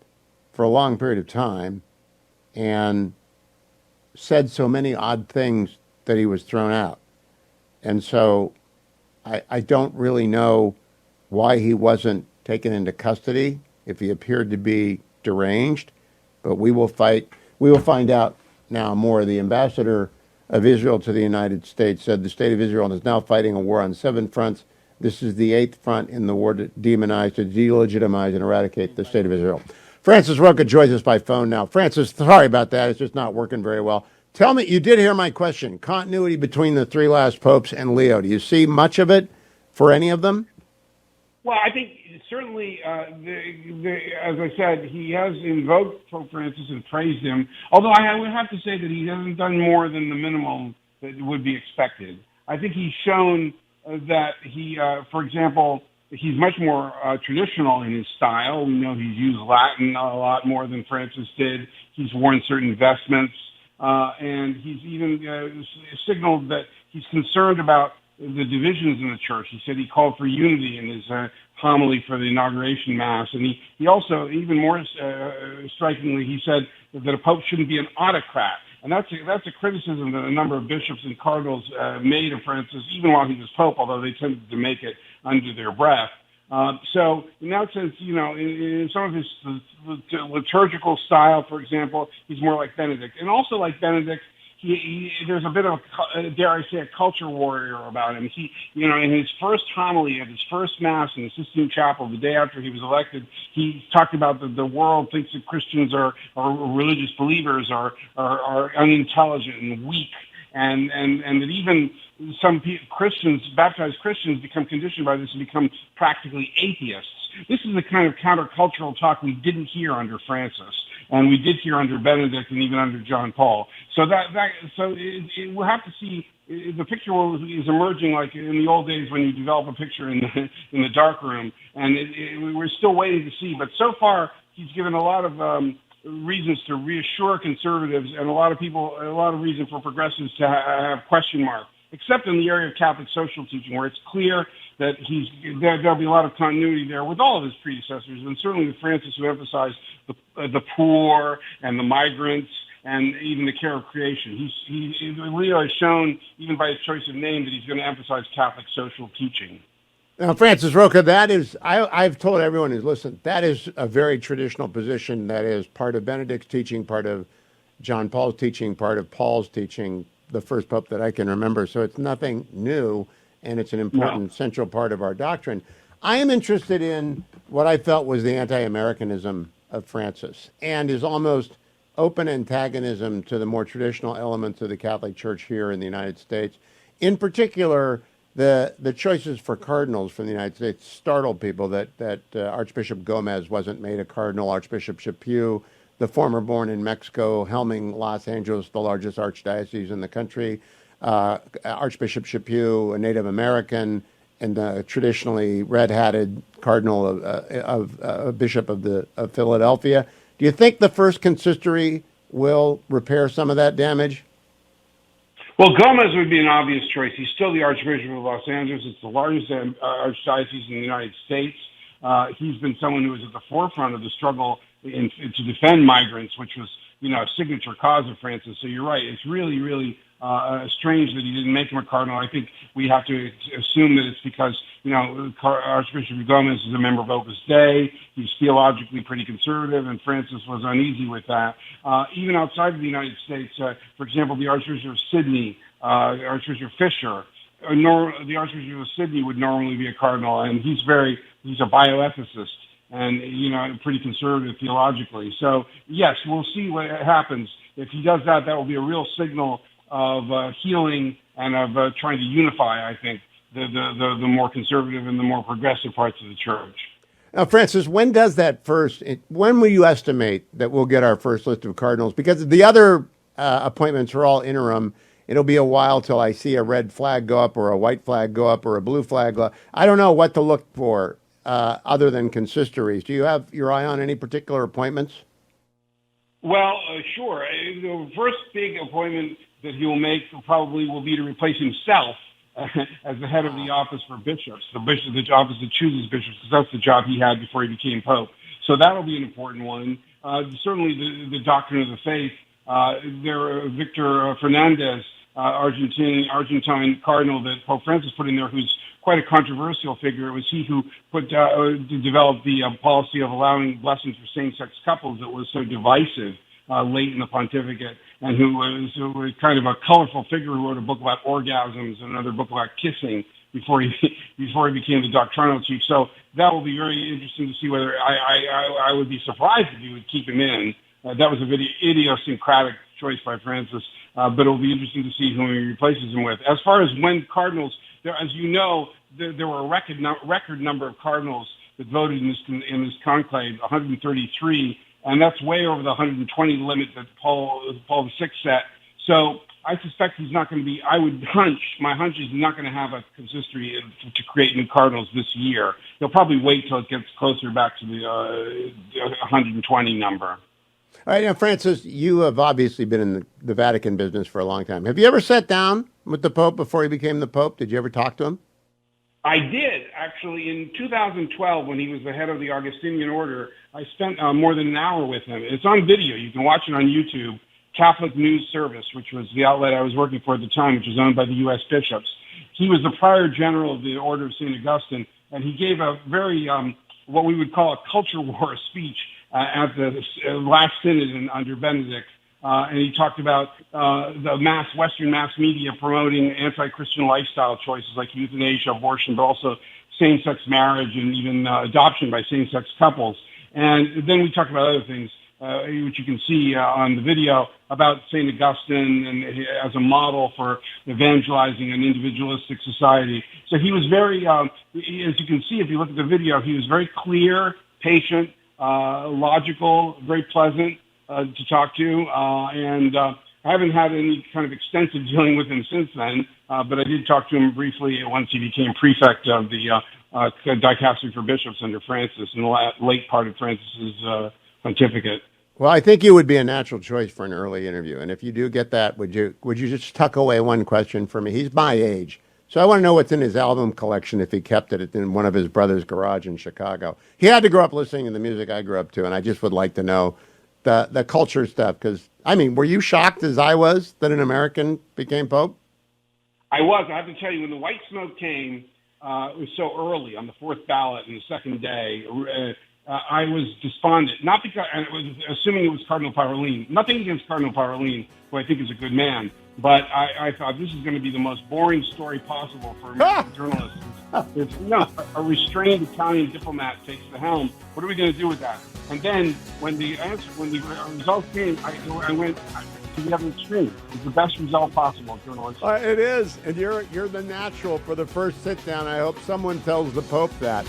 for a long period of time and said so many odd things that he was thrown out. And so I don't really know why he wasn't taken into custody if he appeared to be deranged, but we will find out now more. The ambassador of Israel to the United States said the state of Israel is now fighting a war on 7 fronts. This is the 8th front in the war to demonize, to delegitimize, and eradicate the state of Israel. Francis Rocco joins us by phone now. Francis, sorry about that. It's just not working very well. Tell me, you did hear my question. Continuity between the 3 last popes and Leo. Do you see much of it for any of them? Well, I think certainly, as I said, he has invoked Pope Francis and praised him, although I would have to say that he hasn't done more than the minimum that would be expected. I think he's shown that he, for example, he's much more traditional in his style. We know he's used Latin a lot more than Francis did. He's worn certain vestments, and he's even signaled that he's concerned about the divisions in the church. He said he called for unity in his homily for the inauguration mass, and he also, even more strikingly, he said that a pope shouldn't be an autocrat, and that's a criticism that a number of bishops and cardinals made of Francis, even while he was pope, although they tended to make it under their breath. So in that sense, in some of his liturgical style, for example, he's more like Benedict, and also like Benedict, there's a bit of, dare I say, a culture warrior about him. He, in his first homily at his first mass in the Sistine Chapel the day after he was elected, he talked about the world thinks that Christians or religious believers are unintelligent and weak, and that even some Christians, baptized Christians, become conditioned by this and become practically atheists. This is the kind of countercultural talk we didn't hear under Francis, and we did hear under Benedict and even under John Paul. So we'll have to see. The picture is emerging like in the old days when you develop a picture in the dark room, and we're still waiting to see. But so far, he's given a lot of reasons to reassure conservatives and a lot of reason for progressives to have question marks, except in the area of Catholic social teaching, where it's clear that there'll be a lot of continuity there with all of his predecessors, and certainly with Francis, who emphasized the poor and the migrants and even the care of creation. Leo has shown, even by his choice of name, that he's going to emphasize Catholic social teaching. Now, Francis Roca, that is, I've told everyone who's listened, that is a very traditional position that is part of Benedict's teaching, part of John Paul's teaching, part of Paul's teaching, the first pope that I can remember. So it's nothing new, and it's an important central part of our doctrine. I am interested in what I felt was the anti-Americanism of Francis and his almost open antagonism to the more traditional elements of the Catholic Church here in the United States. In particular, the choices for cardinals from the United States startled people, that Archbishop Gomez wasn't made a cardinal, Archbishop Chaput, the former born in Mexico, helming Los Angeles, the largest archdiocese in the country, Archbishop Chaput, a Native American, and the traditionally red-hatted cardinal of Bishop of Philadelphia. Do you think the first consistory will repair some of that damage? Well, Gomez would be an obvious choice. He's still the Archbishop of Los Angeles. It's the largest archdiocese in the United States. He's been someone who was at the forefront of the struggle to defend migrants, which was, a signature cause of Francis. So you're right. It's really, really strange that he didn't make him a cardinal. I think we have to assume that it's because, Archbishop Gomez is a member of Opus Dei. He's theologically pretty conservative, and Francis was uneasy with that. Even outside of the United States, for example, the Archbishop of Sydney, Archbishop Fisher, the Archbishop of Sydney would normally be a cardinal, and he's a bioethicist and, pretty conservative theologically. So, yes, we'll see what happens. If he does that, that will be a real signal of healing and of trying to unify, I think, the more conservative and the more progressive parts of the church. Now, Francis, when will you estimate that we'll get our first list of cardinals? Because the other appointments are all interim. It'll be a while till I see a red flag go up or a white flag go up or a blue flag go up. I don't know what to look for other than consistories. Do you have your eye on any particular appointments? Well, sure. The first big appointment that he will make probably will be to replace himself as the head of the office for bishops, the office that chooses bishops, because that's the job he had before he became pope. So that'll be an important one. Certainly the doctrine of the faith. Victor Fernandez, Argentine cardinal that Pope Francis put in there, who's quite a controversial figure. It was he who developed the policy of allowing blessings for same-sex couples that was so divisive late in the pontificate, and who was kind of a colorful figure who wrote a book about orgasms and another book about kissing before he became the doctrinal chief. So that will be very interesting to see whether I would be surprised if he would keep him in. That was a very idiosyncratic choice by Francis, but it'll be interesting to see who he replaces him with. As far as when cardinals, as you know, there were a record number of cardinals that voted in this conclave, 133, and that's way over the 120 limit that Paul VI set. So I suspect he's not going to be, my hunch is he's not going to have a consistory to create new cardinals this year. He'll probably wait till it gets closer back to the 120 number. All right, now, Francis, you have obviously been in the Vatican business for a long time. Have you ever sat down with the Pope before he became the Pope? Did you ever talk to him? I did, actually. In 2012, when he was the head of the Augustinian Order, I spent more than an hour with him. It's on video. You can watch it on YouTube. Catholic News Service, which was the outlet I was working for at the time, which was owned by the U.S. bishops. He was the prior general of the Order of St. Augustine, and he gave a very, what we would call a culture war speech at the last synod under Benedict, and he talked about the Western mass media promoting anti-Christian lifestyle choices like euthanasia, abortion, but also same-sex marriage and even adoption by same-sex couples. And then we talked about other things, which you can see on the video, about St. Augustine and as a model for evangelizing an individualistic society. So he was very, as you can see if you look at the video, he was very clear, patient, logical, very pleasant to talk to, and I haven't had any kind of extensive dealing with him since then, but I did talk to him briefly once he became prefect of the dicastery for bishops under Francis in the late part of Francis's pontificate. Well, I think you would be a natural choice for an early interview, and if you do get that, would you just tuck away one question for me? He's my age, so I want to know what's in his album collection if he kept it in one of his brother's garage in Chicago. He had to grow up listening to the music I grew up to, and I just would like to know the culture stuff, because, I mean, were you shocked as I was that an American became Pope? I was. I have to tell you, when the white smoke came, it was so early on the fourth ballot and the second day, I was despondent. Not because I was assuming it was Cardinal Parolin. Nothing against Cardinal Parolin, who I think is a good man, but I thought this is going to be the most boring story possible for American journalists. If, a restrained Italian diplomat takes the helm, what are we going to do with that? And then when the results came, I went to the other extreme. It's the best result possible, journalists. It is, and you're the natural for the first sit down. I hope someone tells the Pope that.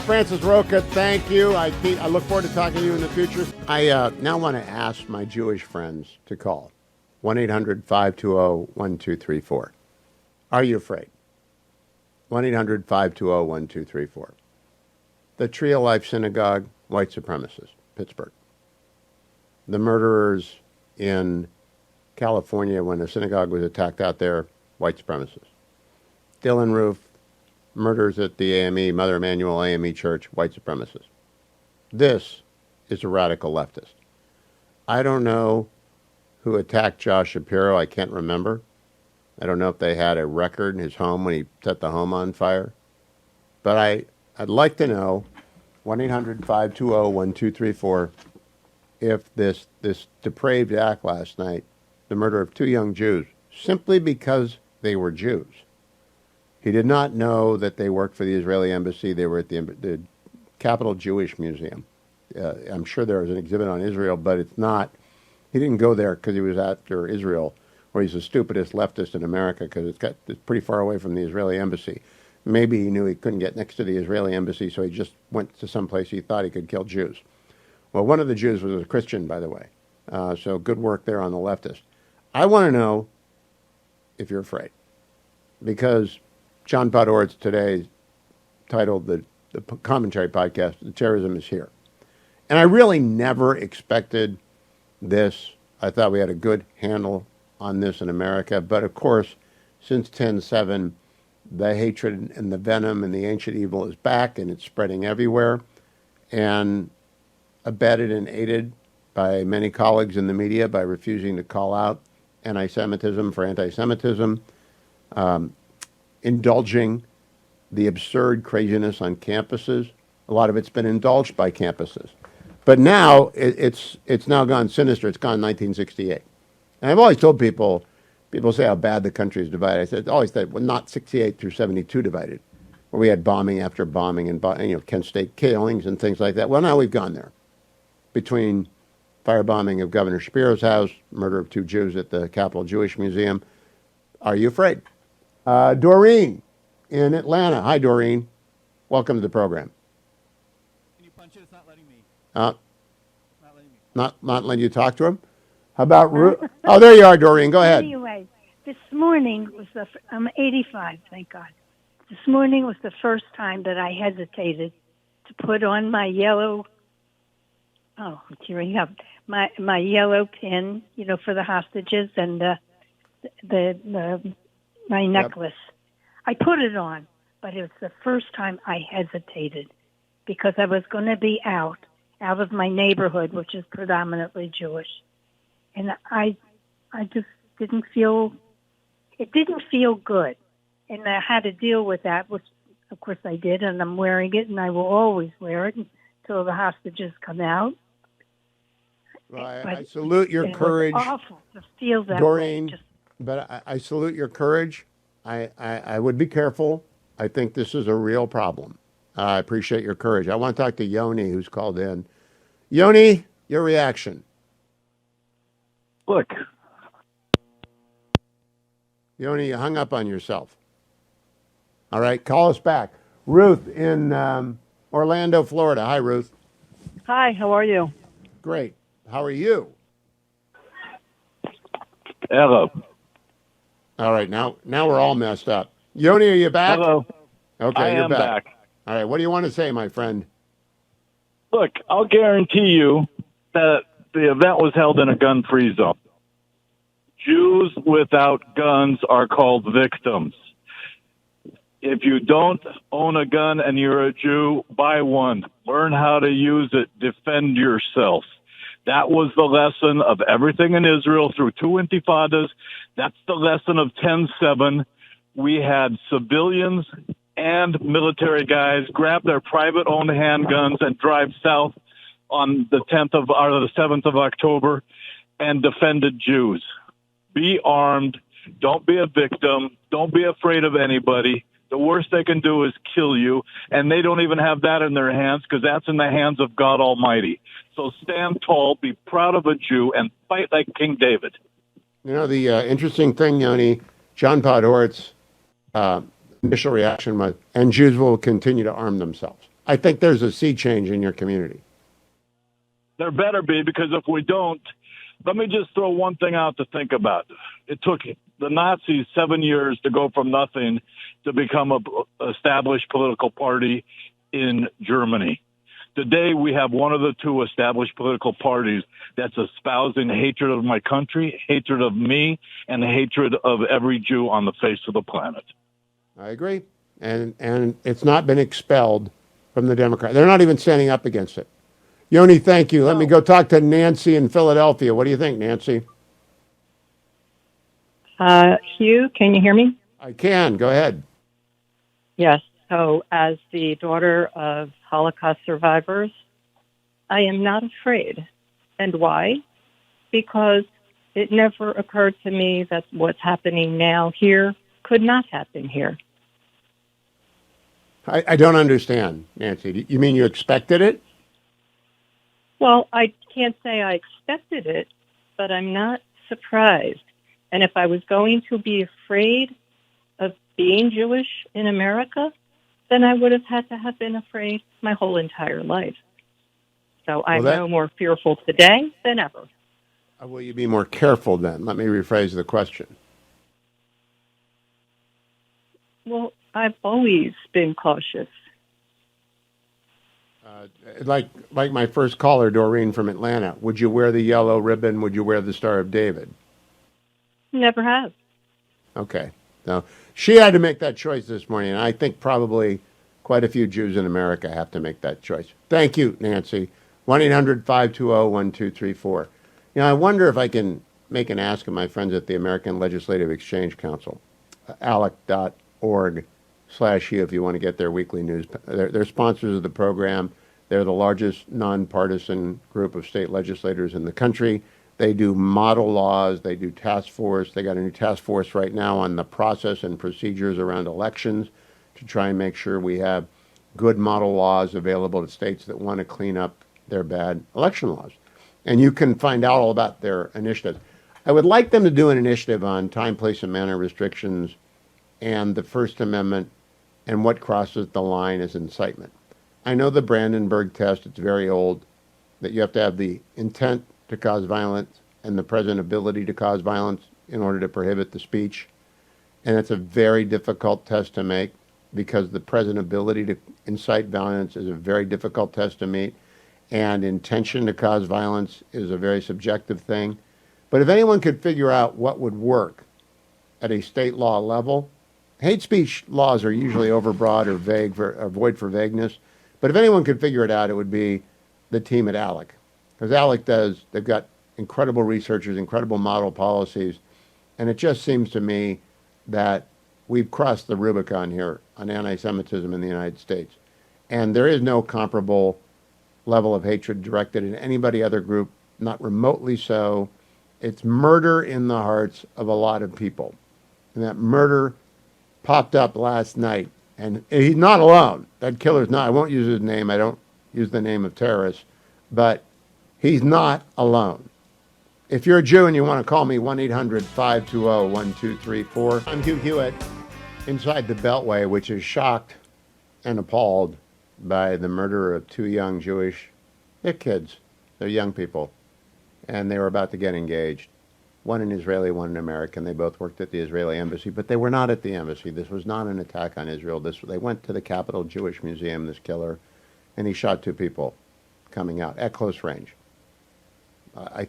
Francis Roca, thank you. I look forward to talking to you in the future. I now want to ask my Jewish friends to call 1-800-520-1234. Are you afraid? 1-800-520-1234. The Tree of Life Synagogue, white supremacists, Pittsburgh. The murderers in California when a synagogue was attacked out there, white supremacists. Dylan Roof, murders at the AME, Mother Emanuel AME Church, white supremacists. This is a radical leftist. I don't know who attacked Josh Shapiro. I can't remember. I don't know if they had a record in his home when he set the home on fire. But I'd like to know, 1-800-520-1234, if this depraved act last night, the murder of two young Jews, simply because they were Jews. He did not know that they worked for the Israeli embassy. They were at the Capital Jewish Museum. I'm sure there was an exhibit on Israel, but it's not. He didn't go there because he was after Israel, or he's the stupidest leftist in America because it's pretty far away from the Israeli embassy. Maybe he knew he couldn't get next to the Israeli embassy, so he just went to some place he thought he could kill Jews. Well, one of the Jews was a Christian, by the way. So good work there on the leftist. I want to know if you're afraid, because John Podhoretz today titled the commentary podcast, "The Terrorism is Here." And I really never expected this. I thought we had a good handle on this in America. But of course, since 10/7, the hatred and the venom and the ancient evil is back, and it's spreading everywhere, and abetted and aided by many colleagues in the media by refusing to call out anti-Semitism for anti-Semitism, indulging the absurd craziness on campuses. A lot of it's been indulged by campuses. But now it's now gone sinister. It's gone 1968. And I've always told people say how bad the country is divided. I said, always said, well, not 68 through 72 divided, where we had bombing after bombing and Kent State killings and things like that. Well, now we've gone there. Between firebombing of Governor Shapiro's house, murder of two Jews at the Capital Jewish Museum. Are you afraid? Doreen in Atlanta. Hi, Doreen. Welcome to the program. Can you punch it? It's not letting me. Not letting you talk to him? How about oh, there you are, Doreen. Go ahead. Anyway, this morning was I'm 85, thank God. This morning was the first time that I hesitated to put on my yellow, I'm tearing up, my yellow pin, for the hostages and my necklace. Yep. I put it on, but it was the first time I hesitated because I was going to be out of my neighborhood, which is predominantly Jewish. And I just didn't feel good. And I had to deal with that, which of course I did, and I'm wearing it, and I will always wear it until the hostages come out. Well, I But salute your it courage, was awful to feel that way. Doreen. Just, But I salute your courage. I would be careful. I think this is a real problem. I appreciate your courage. I want to talk to Yoni, who's called in. Yoni, your reaction. Look, Yoni, you hung up on yourself. All right, call us back. Ruth in Orlando, Florida. Hi, Ruth. Hi, how are you? Great. How are you? hello. All right, now we're all messed up. Yoni, are you back? Hello. Okay, I you're am back. back. All right, what do you want to say, my friend? Look, I'll guarantee you that the event was held in a gun-free zone. Jews without guns are called victims. If you don't own a gun and you're a Jew, buy one. Learn how to use it. Defend yourself. That was the lesson of everything in Israel through 2 intifadas. That's the lesson of 10/7. We had civilians and military guys grab their private owned handguns and drive south on the 7th of October and defended Jews. Be armed. Don't be a victim. Don't be afraid of anybody. The worst they can do is kill you, and they don't even have that in their hands because that's in the hands of God Almighty. So stand tall, be proud of a Jew, and fight like King David. You know, the interesting thing, Yoni, John Podhoret's initial reaction was, and Jews will continue to arm themselves. I think there's a sea change in your community. There better be, because if we don't, let me just throw one thing out to think about. It took the Nazis 7 years to go from nothing to become an established political party in Germany. Today, we have one of the two established political parties that's espousing hatred of my country, hatred of me, and hatred of every Jew on the face of the planet. I agree. And it's not been expelled from the Democrats. They're not even standing up against it. Yoni, thank you. Let me go talk to Nancy in Philadelphia. What do you think, Nancy? Hugh, can you hear me? I can. Go ahead. Yes. So, as the daughter of Holocaust survivors, I am not afraid. And why? Because it never occurred to me that what's happening now here could not happen here. I don't understand, Nancy. You mean you expected it? Well, I can't say I expected it, but I'm not surprised. And if I was going to be afraid of being Jewish in America, then I would have had to have been afraid my whole entire life. So I'm no more fearful today than ever. Will you be more careful then? Let me rephrase the question. Well, I've always been cautious. Like my first caller, Doreen from Atlanta, would you wear the yellow ribbon? Would you wear the Star of David? Never have. Okay. No, she had to make that choice this morning, and I think probably quite a few Jews in America have to make that choice. Thank you, Nancy. 1-800-520-1234. You know, I wonder if I can make an ask of my friends at the American Legislative Exchange Council, alec.org/Hugh if you want to get their weekly news. They're sponsors of the program. They're the largest nonpartisan group of state legislators in the country. They do model laws. They do task force. They got a new task force right now on the process and procedures around elections to try and make sure we have good model laws available to states that want to clean up their bad election laws. And you can find out all about their initiatives. I would like them to do an initiative on time, place, and manner restrictions and the First Amendment and what crosses the line as incitement. I know the Brandenburg test, it's very old, that you have to have the intent to cause violence and the present ability to cause violence in order to prohibit the speech. And it's a very difficult test to make because the present ability to incite violence is a very difficult test to meet. And intention to cause violence is a very subjective thing. But if anyone could figure out what would work at a state law level, hate speech laws are usually overbroad or vague or void for vagueness. But if anyone could figure it out, it would be the team at ALEC. Because ALEC they've got incredible researchers, incredible model policies, and it just seems to me that we've crossed the Rubicon here on anti-Semitism in the United States. And there is no comparable level of hatred directed at anybody other group not remotely so. It's murder in the hearts of a lot of people. And that murder popped up last night. And he's not alone. That killer's not. I won't use his name. I don't use the name of terrorist. But he's not alone. If you're a Jew and you want to call me, 1-800-520-1234. I'm Hugh Hewitt, inside the Beltway, which is shocked and appalled by the murder of two young Jewish, they're kids, they're young people, and they were about to get engaged. One an Israeli, one an American. They both worked at the Israeli embassy, but they were not at the embassy. This was not an attack on Israel. They went to the Capital Jewish Museum, this killer, and he shot two people coming out at close range. I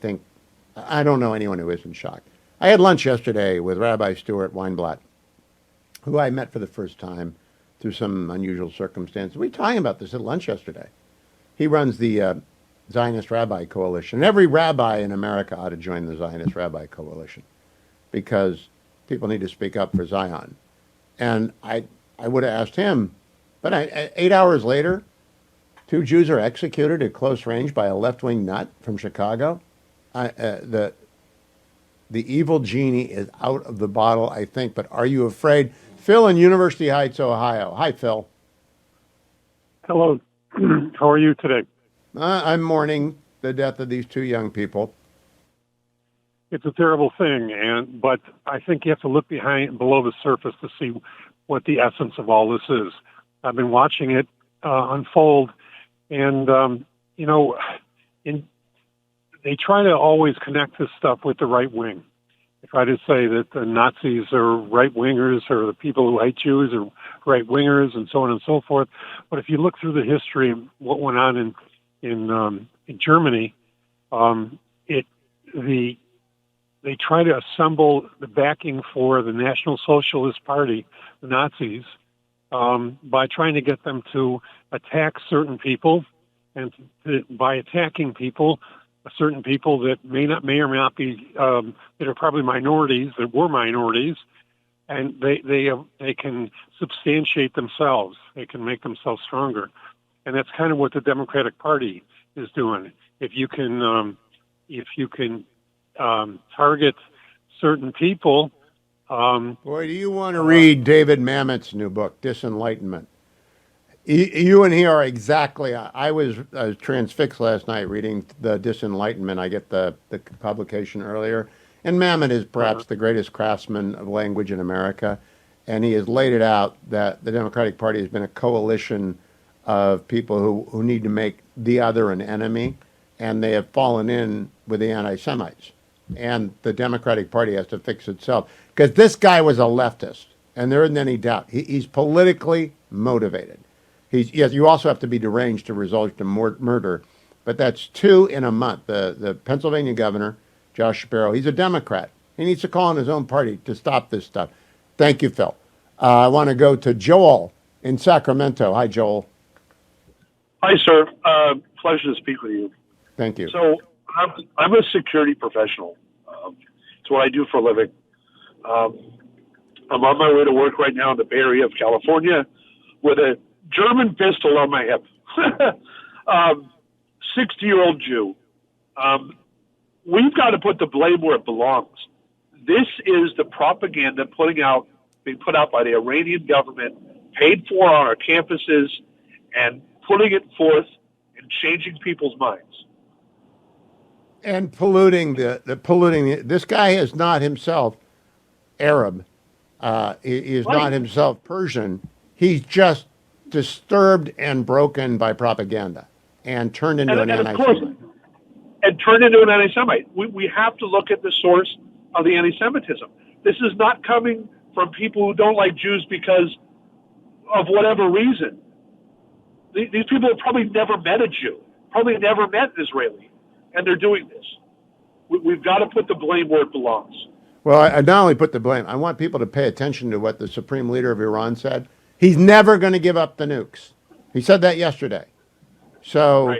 don't know anyone who isn't shocked. I had lunch yesterday with Rabbi Stuart Weinblatt, who I met for the first time through some unusual circumstances. We were talking about this at lunch yesterday. He runs the Zionist Rabbi Coalition. Every rabbi in America ought to join the Zionist Rabbi Coalition because people need to speak up for Zion. And I would have asked him, but 8 hours later, two Jews are executed at close range by a left-wing nut from Chicago. The evil genie is out of the bottle, I think, but are you afraid? Phil in University Heights, Ohio. Hi, Phil. Hello. How are you today? I'm mourning the death of these two young people. It's a terrible thing, but I think you have to look below the surface to see what the essence of all this is. I've been watching it unfold, and they try to always connect this stuff with the right wing. They try to say that the Nazis are right-wingers or the people who hate Jews are right-wingers and so on and so forth. But if you look through the history of what went on in Germany, they try to assemble the backing for the National Socialist Party, the Nazis, by trying to get them to attack certain people, and by attacking people, certain people that may or may not be that are probably minorities, that were minorities, and they can substantiate themselves. They can make themselves stronger, and that's kind of what the Democratic Party is doing. If you can target certain people. Boy, do you want to read David Mamet's new book, Disenlightenment? You and he are exactly. I was transfixed last night reading the Disenlightenment. I get the publication earlier, and Mamet is perhaps the greatest craftsman of language in America, and he has laid it out that the Democratic Party has been a coalition of people who need to make the other an enemy, and they have fallen in with the anti-Semites, and the Democratic Party has to fix itself because this guy was a leftist, and there isn't any doubt he's politically motivated. Yes, you also have to be deranged to result in murder, but that's two in a month. The Pennsylvania governor, Josh Shapiro, he's a Democrat. He needs to call on his own party to stop this stuff. Thank you, Phil. I want to go to Joel in Sacramento. Hi, Joel. Hi, sir. Pleasure to speak with you. Thank you. So I'm a security professional. It's what I do for a living. I'm on my way to work right now in the Bay Area of California with a German pistol on my hip. 60-year-old Jew. We've got to put the blame where it belongs. This is the propaganda being put out by the Iranian government, paid for on our campuses, and putting it forth and changing people's minds. And polluting this guy is not himself Arab. He is not himself Persian. He's just disturbed and broken by propaganda and turned into an anti-Semite. And turned into an anti-Semite. We have to look at the source of the anti-Semitism. This is not coming from people who don't like Jews because of whatever reason. These people have probably never met a Jew, probably never met an Israeli, and they're doing this. We've got to put the blame where it belongs. Well, I not only put the blame, I want people to pay attention to what the supreme leader of Iran said. He's never going to give up the nukes. He said that yesterday. So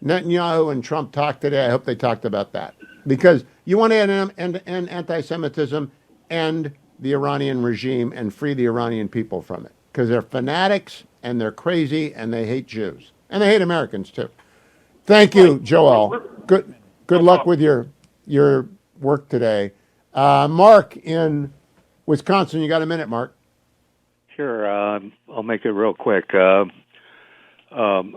Netanyahu and Trump talked today. I hope they talked about that. Because you want to end anti-Semitism, end the Iranian regime, and free the Iranian people from it. Because they're fanatics, and they're crazy, and they hate Jews. And they hate Americans, too. Thank you, Joel. Good. Good luck with your work today. Mark in Wisconsin, you got a minute, Mark? Sure. I'll make it real quick. Ilhan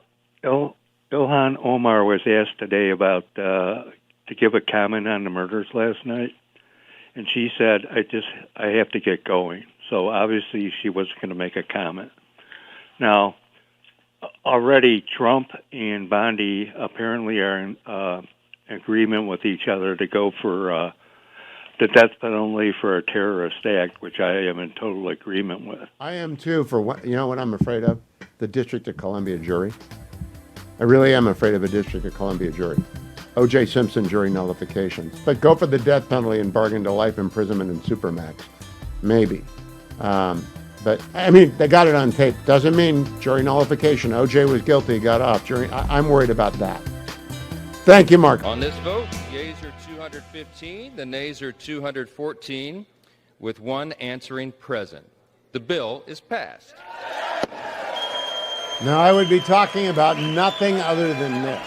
Omar was asked today about to give a comment on the murders last night, and she said, I have to get going. So obviously she wasn't going to make a comment. Now, already Trump and Bondi apparently are in agreement with each other to go for the death penalty for a terrorist act, which I am in total agreement with. I am too. For what, you know what I'm afraid of? The District of Columbia jury. I really am afraid of a District of Columbia jury. O.J. Simpson jury nullifications. But go for the death penalty and bargain to life imprisonment in Supermax. Maybe. But, I mean, they got it on tape. Doesn't mean jury nullification. O.J. was guilty, got off. Jury. I'm worried about that. Thank you, Mark. On this vote, yeas are 215, the nays are 214, with one answering present. The bill is passed. Now, I would be talking about nothing other than this.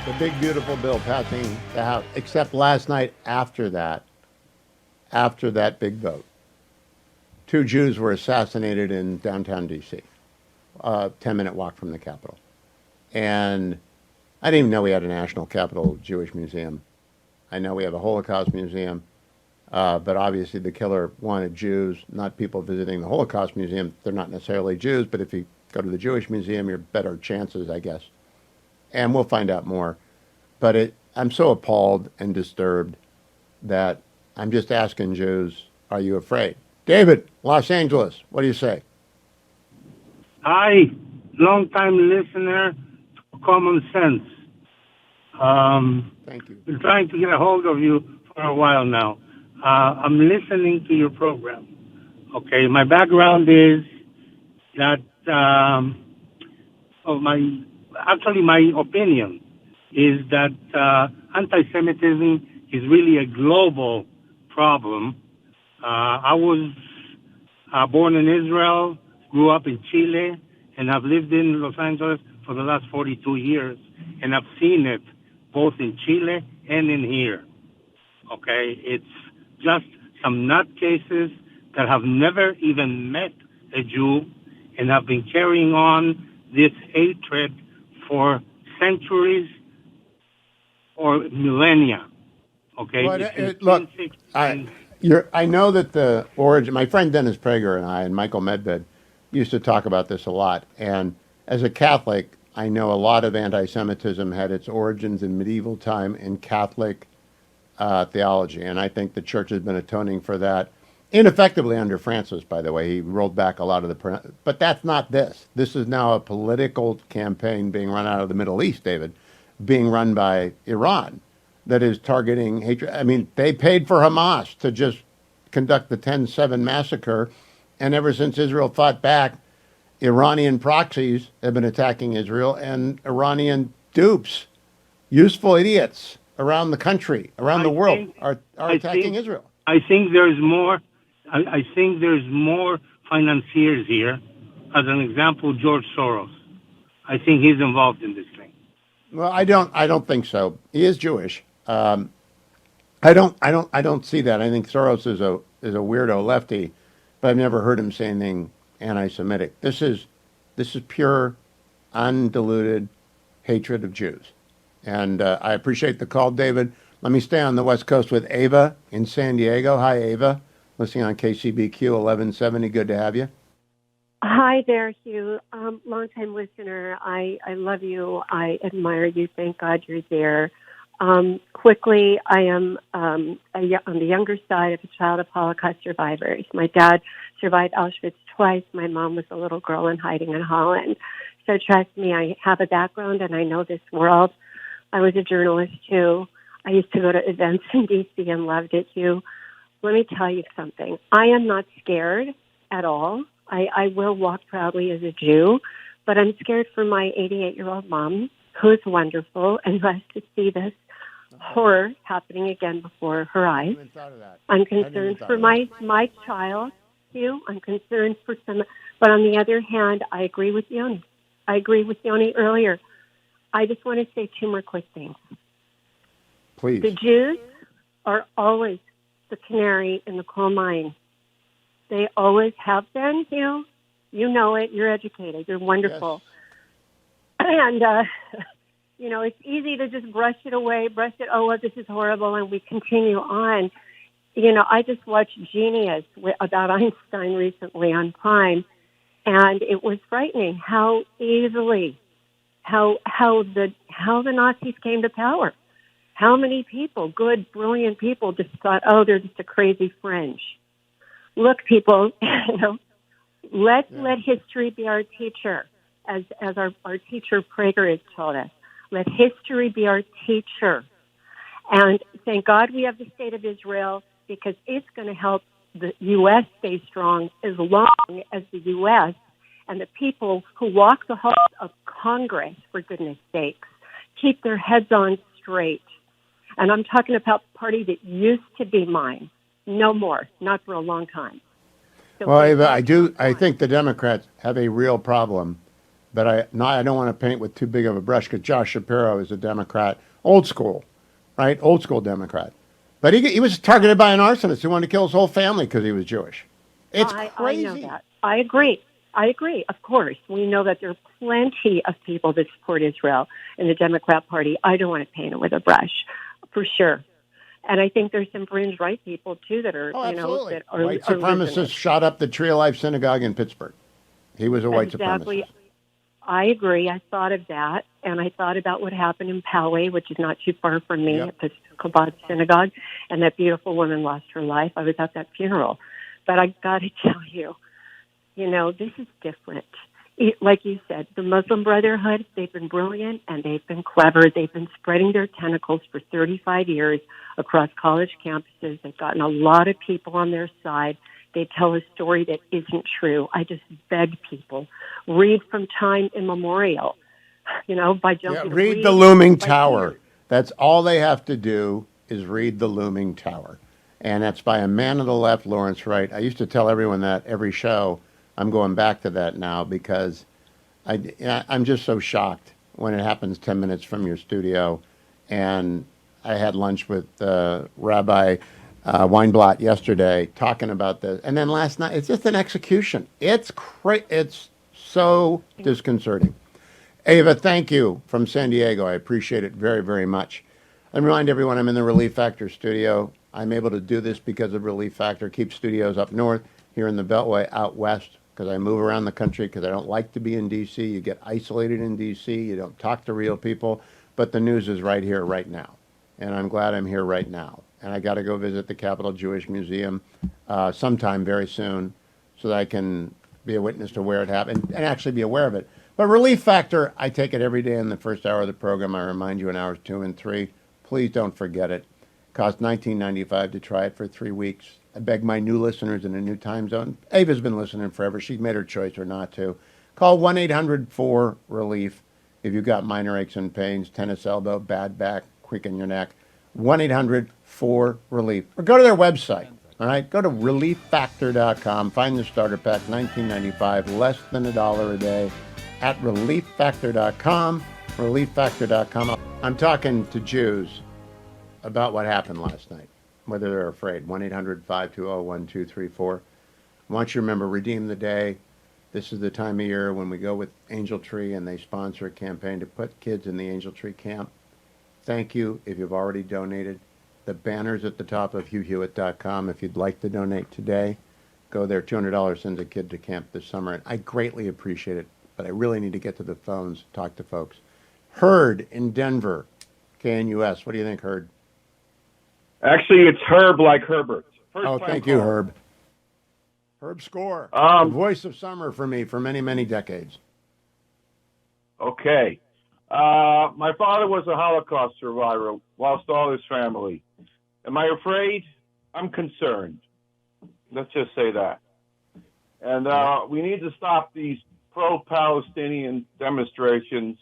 The big, beautiful bill passing the House, except last night after that big vote. 2 Jews were assassinated in downtown D.C., 10-minute walk from the Capitol. And I didn't even know we had a National Capital Jewish Museum. I know we have a Holocaust Museum, but obviously the killer wanted Jews, not people visiting the Holocaust Museum. They're not necessarily Jews, but if you go to the Jewish Museum, you're better chances, I guess. And we'll find out more. But I'm so appalled and disturbed that I'm just asking Jews, are you afraid? David, Los Angeles, what do you say? Hi, long-time listener to Common Sense. Thank you. Been trying to get a hold of you for a while now. I'm listening to your program. Okay, my background is that my opinion is that anti-Semitism is really a global problem. I was born in Israel, grew up in Chile, and I've lived in Los Angeles for the last 42 years, and I've seen it both in Chile and in here. Okay, it's just some nutcases that have never even met a Jew and have been carrying on this hatred for centuries or millennia. Okay, But, look, I know that the origin, my friend Dennis Prager and I and Michael Medved used to talk about this a lot. And as a Catholic, I know a lot of anti-Semitism had its origins in medieval time in Catholic theology. And I think the church has been atoning for that ineffectively under Francis, by the way. He rolled back a lot of the... But that's not this. This is now a political campaign being run out of the Middle East, David, being run by Iran that is targeting hatred. I mean, they paid for Hamas to just conduct the 10/7 massacre. And ever since Israel fought back, Iranian proxies have been attacking Israel, and Iranian dupes, useful idiots around the country, around the world, are attacking Israel. I think there's more. I think there's more financiers here. As an example, George Soros. I think he's involved in this thing. Well, I don't think so. He is Jewish. I don't see that. I think Soros is a weirdo lefty, but I've never heard him say anything anti-Semitic. This is pure, undiluted hatred of Jews. And I appreciate the call, David. Let me stay on the West Coast with Ava in San Diego. Hi, Ava. Listening on KCBQ 1170. Good to have you. Hi there, Hugh. Longtime listener. I love you. I admire you. Thank God you're there. Quickly, I am on the younger side of a child of Holocaust survivors. My dad survived Auschwitz twice. My mom was a little girl in hiding in Holland. So trust me, I have a background and I know this world. I was a journalist too. I used to go to events in D.C. and loved it too. Let me tell you something. I am not scared at all. I will walk proudly as a Jew, but I'm scared for my 88-year-old mom, who's wonderful and who has to see this horror happening again before her eyes. I'm concerned for my child, Hugh. I'm concerned for some, but on the other hand, I agree with Yoni. I agree with Yoni earlier. I just want to say 2 more quick things. Please. The Jews are always the canary in the coal mine. They always have been, Hugh. You know it. You're educated. You're wonderful. Yes. And, it's easy to just brush it away, oh, well, this is horrible, and we continue on. I just watched Genius about Einstein recently on Prime, and it was frightening how easily, how the Nazis came to power. How many people, good, brilliant people, just thought, oh, they're just a crazy fringe. Look, people, let history be our teacher, as our teacher Prager has taught us. Let history be our teacher. And thank God we have the state of Israel, because it's going to help the U.S. stay strong as long as the U.S. and the people who walk the halls of Congress, for goodness sakes, keep their heads on straight. And I'm talking about the party that used to be mine. No more, not for a long time. So well, Ava, I think the Democrats have a real problem, but I don't want to paint with too big of a brush, because Josh Shapiro is a Democrat, old school, right? Old school Democrat. But he was targeted by an arsonist who wanted to kill his whole family because he was Jewish. It's crazy. I know that. I agree. Of course. We know that there are plenty of people that support Israel in the Democrat Party. I don't want to paint it with a brush, for sure. And I think there's some fringe right people, too, that are, absolutely. That are white supremacists shot up the Tree of Life Synagogue in Pittsburgh. He was a white supremacist. I agree. I thought of that, and I thought about what happened in Poway, which is not too far from me, at the Chabad Synagogue, and that beautiful woman lost her life. I was at that funeral. But I got to tell you, this is different. Like you said, the Muslim Brotherhood, they've been brilliant and they've been clever. They've been spreading their tentacles for 35 years across college campuses. They've gotten a lot of people on their side. They tell a story that isn't true. I just beg people, read from time immemorial, by jumping. Read The Looming Tower. That's all they have to do is read The Looming Tower. And that's by a man of the left, Lawrence Wright. I used to tell everyone that every show. I'm going back to that now because I'm just so shocked when it happens 10 minutes from your studio. And I had lunch with Rabbi Weinblatt yesterday talking about this. And then last night, it's just an execution. It's so disconcerting. Ava, thank you from San Diego. I appreciate it very, very much. And remind everyone I'm in the Relief Factor studio. I'm able to do this because of Relief Factor. Keep studios up north, here in the Beltway, out west, because I move around the country because I don't like to be in D.C. You get isolated in D.C. You don't talk to real people. But the news is right here, right now. And I'm glad I'm here right now. And I got to go visit the Capitol Jewish Museum sometime very soon so that I can be a witness to where it happened and actually be aware of it. But Relief Factor, I take it every day in the first hour of the program. I remind you in hours 2 and 3. Please don't forget it. It costs $19.95 to try it for 3 weeks. I beg my new listeners in a new time zone. Ava's been listening forever. She's made her choice or not to. Call 1-800-4-RELIEF if you've got minor aches and pains, tennis elbow, bad back, quick in your neck. 1-800-4-RELIEF. Or go to their website. All right? Go to relieffactor.com. Find the starter pack, $19.95, less than $1 a day at relieffactor.com. Relieffactor.com. I'm talking to Jews about what happened last night, whether they're afraid. 1-800-520-1234. I want you to remember, Redeem the Day. This is the time of year when we go with Angel Tree and they sponsor a campaign to put kids in the Angel Tree camp. Thank you if you've already donated. The banner's at the top of HughHewitt.com. If you'd like to donate today, go there. $200 sends a kid to camp this summer. And I greatly appreciate it, but I really need to get to the phones, talk to folks. Herb in Denver, KNUS. What do you think, Herb? Actually, it's Herb like Herbert. Thank you, Herb. Herb Score, the voice of summer for me for many, many decades. Okay. My father was a Holocaust survivor, lost all his family. Am I afraid? I'm concerned. Let's just say that. And we need to stop these pro-Palestinian demonstrations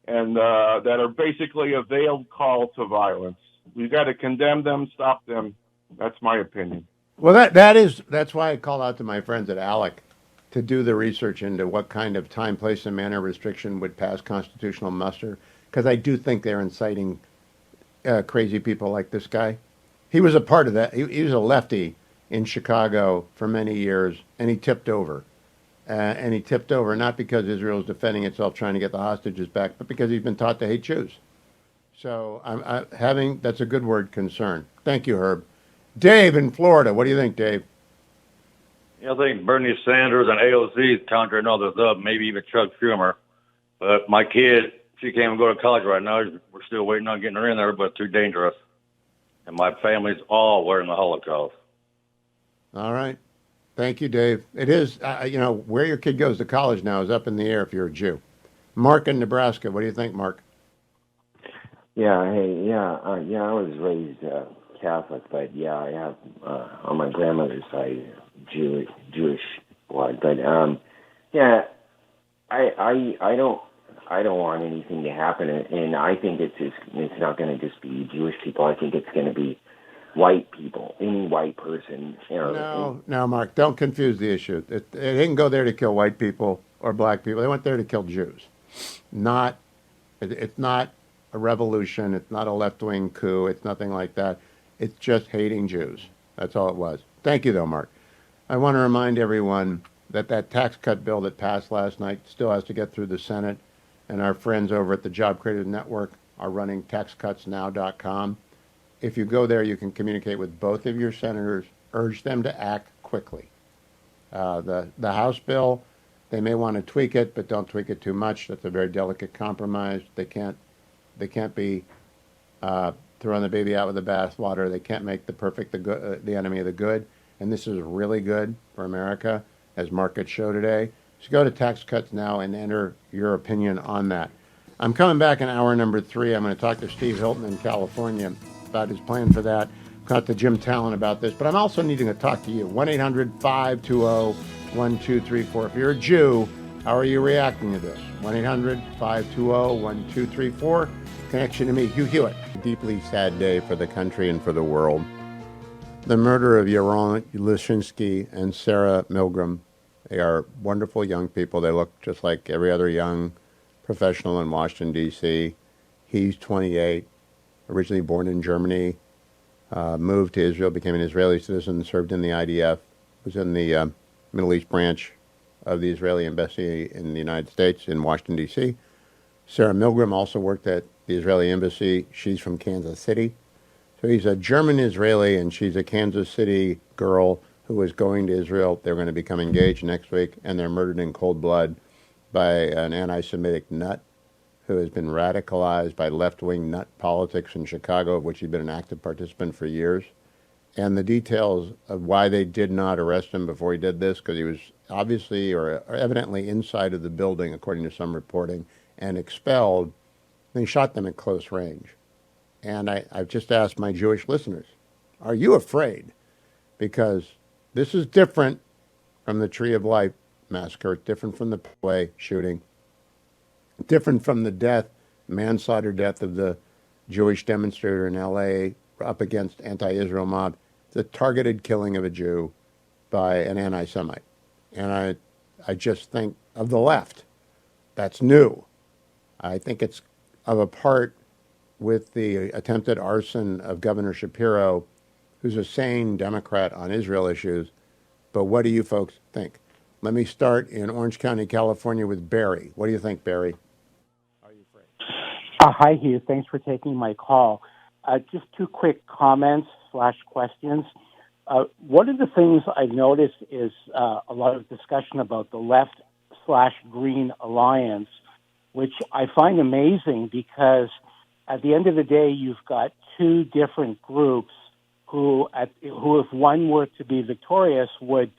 and that are basically a veiled call to violence. We've got to condemn them, stop them. That's my opinion. Well, that's why I call out to my friends at ALEC to do the research into what kind of time, place, and manner restriction would pass constitutional muster, because I do think they're inciting crazy people like this guy. He was a part of that. He was a lefty in Chicago for many years, and he tipped over. And he tipped over not because Israel is defending itself, trying to get the hostages back, but because he's been taught to hate Jews. So that's a good word, concern. Thank you, Herb. Dave in Florida. What do you think, Dave? I think Bernie Sanders and AOC is conjuring others up, maybe even Chuck Schumer. But my kid, she can't even go to college right now. We're still waiting on getting her in there, but it's too dangerous. And my family's all wearing the Holocaust. All right. Thank you, Dave. It is, where your kid goes to college now is up in the air if you're a Jew. Mark in Nebraska. What do you think, Mark? Yeah, I was raised Catholic, but I have on my grandmother's side Jewish blood. But I don't want anything to happen, and I think it's not going to just be Jewish people. I think it's going to be white people, any white person. No, Mark, don't confuse the issue. It didn't go there to kill white people or black people. They went there to kill Jews. It's not a revolution. It's not a left-wing coup. It's nothing like that. It's just hating Jews. That's all it was. Thank you, though, Mark. I want to remind everyone that tax cut bill that passed last night still has to get through the Senate, and our friends over at the Job Creators Network are running taxcutsnow.com. If you go there, you can communicate with both of your senators, urge them to act quickly. The House bill, they may want to tweak it, but don't tweak it too much. That's a very delicate compromise. They can't be throwing the baby out with the bathwater. They can't make the perfect the enemy of the good. And this is really good for America, as markets show today. So go to Tax Cuts Now and enter your opinion on that. I'm coming back in hour number 3. I'm going to talk to Steve Hilton in California about his plan for that. Talk to Jim Talon about this. But I'm also needing to talk to you. 1-800-520-1234. If you're a Jew, how are you reacting to this? 1-800-520-1234. Connection to me, Hugh Hewitt. A deeply sad day for the country and for the world. The murder of Yaron Lushinsky and Sarah Milgram. They are wonderful young people. They look just like every other young professional in Washington, D.C. He's 28, originally born in Germany, moved to Israel, became an Israeli citizen, served in the IDF, was in the Middle East branch of the Israeli embassy in the United States in Washington, D.C. Sarah Milgram also worked at the Israeli embassy. She's from Kansas City. So he's a German-Israeli, and she's a Kansas City girl who is going to Israel. They're going to become engaged next week, and they're murdered in cold blood by an anti-Semitic nut who has been radicalized by left-wing nut politics in Chicago, of which he'd been an active participant for years. And the details of why they did not arrest him before he did this, because he was obviously or evidently inside of the building, according to some reporting, and expelled. They shot them at close range. And I've just asked my Jewish listeners, are you afraid? Because this is different from the Tree of Life massacre, different from the Play shooting, different from the manslaughter death of the Jewish demonstrator in L.A. up against anti-Israel mob, the targeted killing of a Jew by an anti-Semite. And I just think of the left. That's new. I think it's of a part with the attempted arson of Governor Shapiro, who's a sane Democrat on Israel issues. But what do you folks think? Let me start in Orange County, California with Barry. What do you think, Barry? Hi, Hugh. Thanks for taking my call. Just 2 quick comments/questions. One of the things I noticed is a lot of discussion about the left/green alliance, which I find amazing because at the end of the day, you've got 2 different groups who, if one were to be victorious, would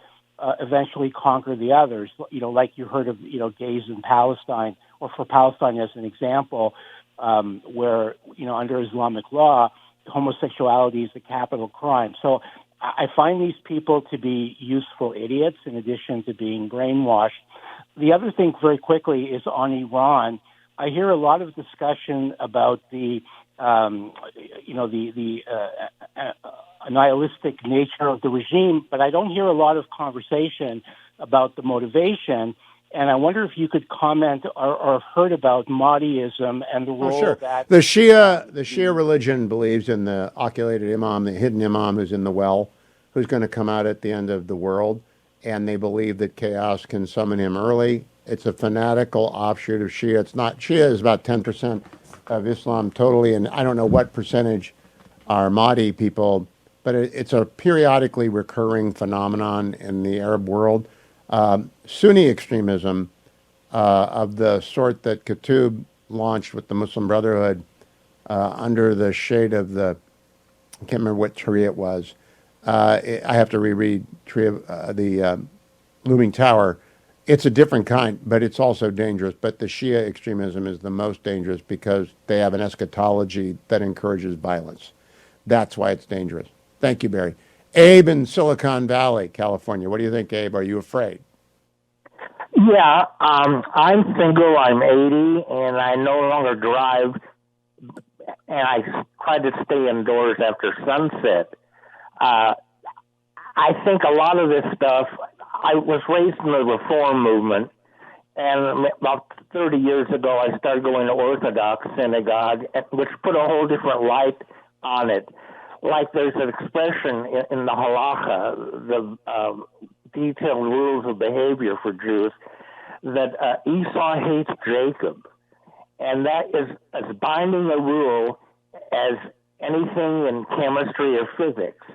eventually conquer the others. Like you heard of, gays in Palestine, or for Palestine as an example, where, under Islamic law, homosexuality is a capital crime. So I find these people to be useful idiots in addition to being brainwashed. The other thing, very quickly, is on Iran. I hear a lot of discussion about the nihilistic nature of the regime, but I don't hear a lot of conversation about the motivation. And I wonder if you could comment or heard about Mahdiism and the role that the Shia religion believes in the oculated imam, the hidden imam who's in the well, who's going to come out at the end of the world, and they believe that chaos can summon him early. It's a fanatical offshoot of Shia. It's not Shia is about 10% of Islam totally, and I don't know what percentage are Mahdi people, but it's a periodically recurring phenomenon in the Arab world. Sunni extremism of the sort that Qutb launched with the Muslim Brotherhood under the shade of the, I can't remember what tree it was. I have to reread the Looming Tower. It's a different kind, but it's also dangerous. But the Shia extremism is the most dangerous because they have an eschatology that encourages violence. That's why it's dangerous. Thank you, Barry. Abe in Silicon Valley, California. What do you think, Abe? Are you afraid? Yeah, I'm single. I'm 80, and I no longer drive, and I try to stay indoors after sunset. I think a lot of this stuff, I was raised in the Reform movement, and about 30 years ago, I started going to Orthodox synagogue, which put a whole different light on it. Like there's an expression in the halacha, the detailed rules of behavior for Jews, that Esau hates Jacob. And that is as binding a rule as anything in chemistry or physics.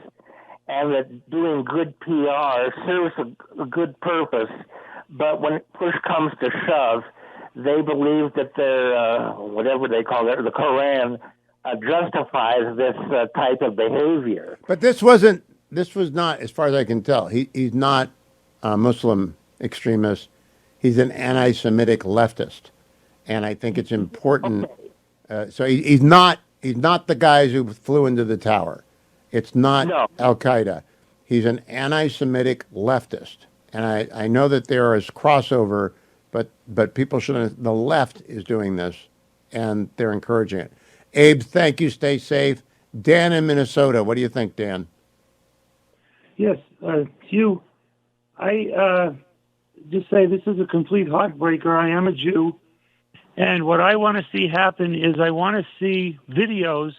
And that doing good PR serves a good purpose, but when push comes to shove, they believe that their, whatever they call it, the Quran, justifies this type of behavior. But this was not, as far as I can tell, he's not a Muslim extremist. He's an anti-Semitic leftist. And I think it's important. So he's not the guys who flew into the tower. It's not Al-Qaeda. He's an anti-Semitic leftist. And I know that there is crossover, but people shouldn't. The left is doing this, and they're encouraging it. Abe, thank you. Stay safe. Dan in Minnesota. What do you think, Dan? Yes, Hugh, I just say this is a complete heartbreaker. I am a Jew. And what I want to see happen is I want to see videos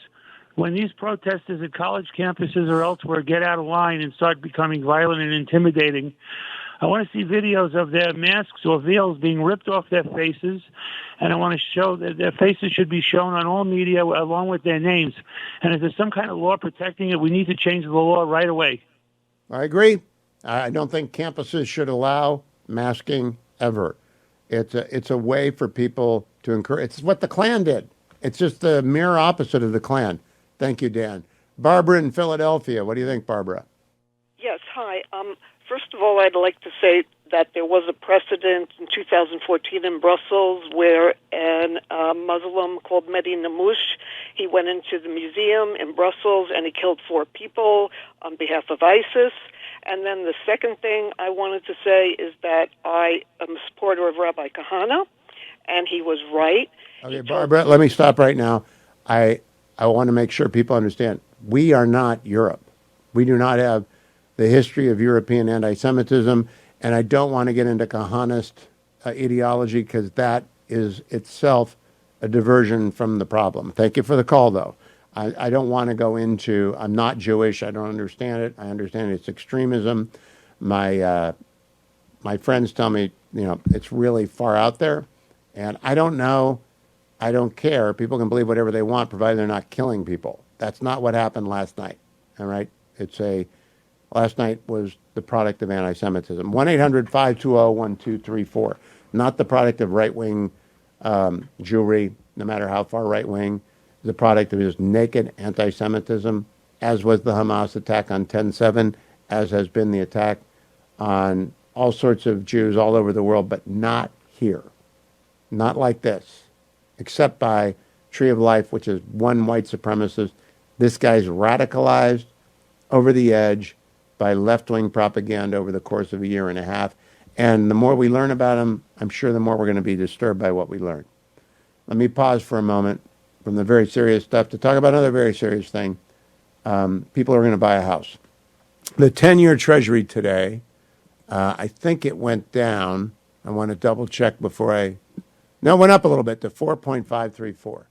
when these protesters at college campuses or elsewhere get out of line and start becoming violent and intimidating. I want to see videos of their masks or veils being ripped off their faces, and I want to show that their faces should be shown on all media along with their names. And if there's some kind of law protecting it, we need to change the law right away. I agree. I don't think campuses should allow masking ever. It's a way for people to encourage. It's what the Klan did. It's just the mirror opposite of the Klan. Thank you, Dan. Barbara in Philadelphia. What do you think, Barbara? Yes, hi. First of all, I'd like to say that there was a precedent in 2014 in Brussels where a Muslim called Mehdi Namouche, he went into the museum in Brussels and he killed 4 people on behalf of ISIS. And then the second thing I wanted to say is that I am a supporter of Rabbi Kahana, and he was right. Okay, Barbara, let me stop right now. I want to make sure people understand. We are not Europe. We do not have the history of European anti-Semitism, and I don't want to get into Kahanist ideology because that is itself a diversion from the problem. Thank you for the call, though. I don't want to go into, I'm not Jewish, I don't understand it. I understand it's extremism. My friends tell me, it's really far out there, and I don't know. I don't care. People can believe whatever they want, provided they're not killing people. That's not what happened last night, all right? Last night was the product of anti-Semitism. 1-800-520-1234. Not the product of right-wing Jewry, no matter how far right-wing. The product of his naked anti-Semitism, as was the Hamas attack on 10/7, as has been the attack on all sorts of Jews all over the world, but not here. Not like this, except by Tree of Life, which is one white supremacist. This guy's radicalized over the edge by left-wing propaganda over the course of a year and a half. And the more we learn about him, I'm sure the more we're going to be disturbed by what we learn. Let me pause for a moment from the very serious stuff to talk about another very serious thing. People are going to buy a house. The 10-year Treasury today, I think it went down I want to double check before No, it went up a little bit to 4.534.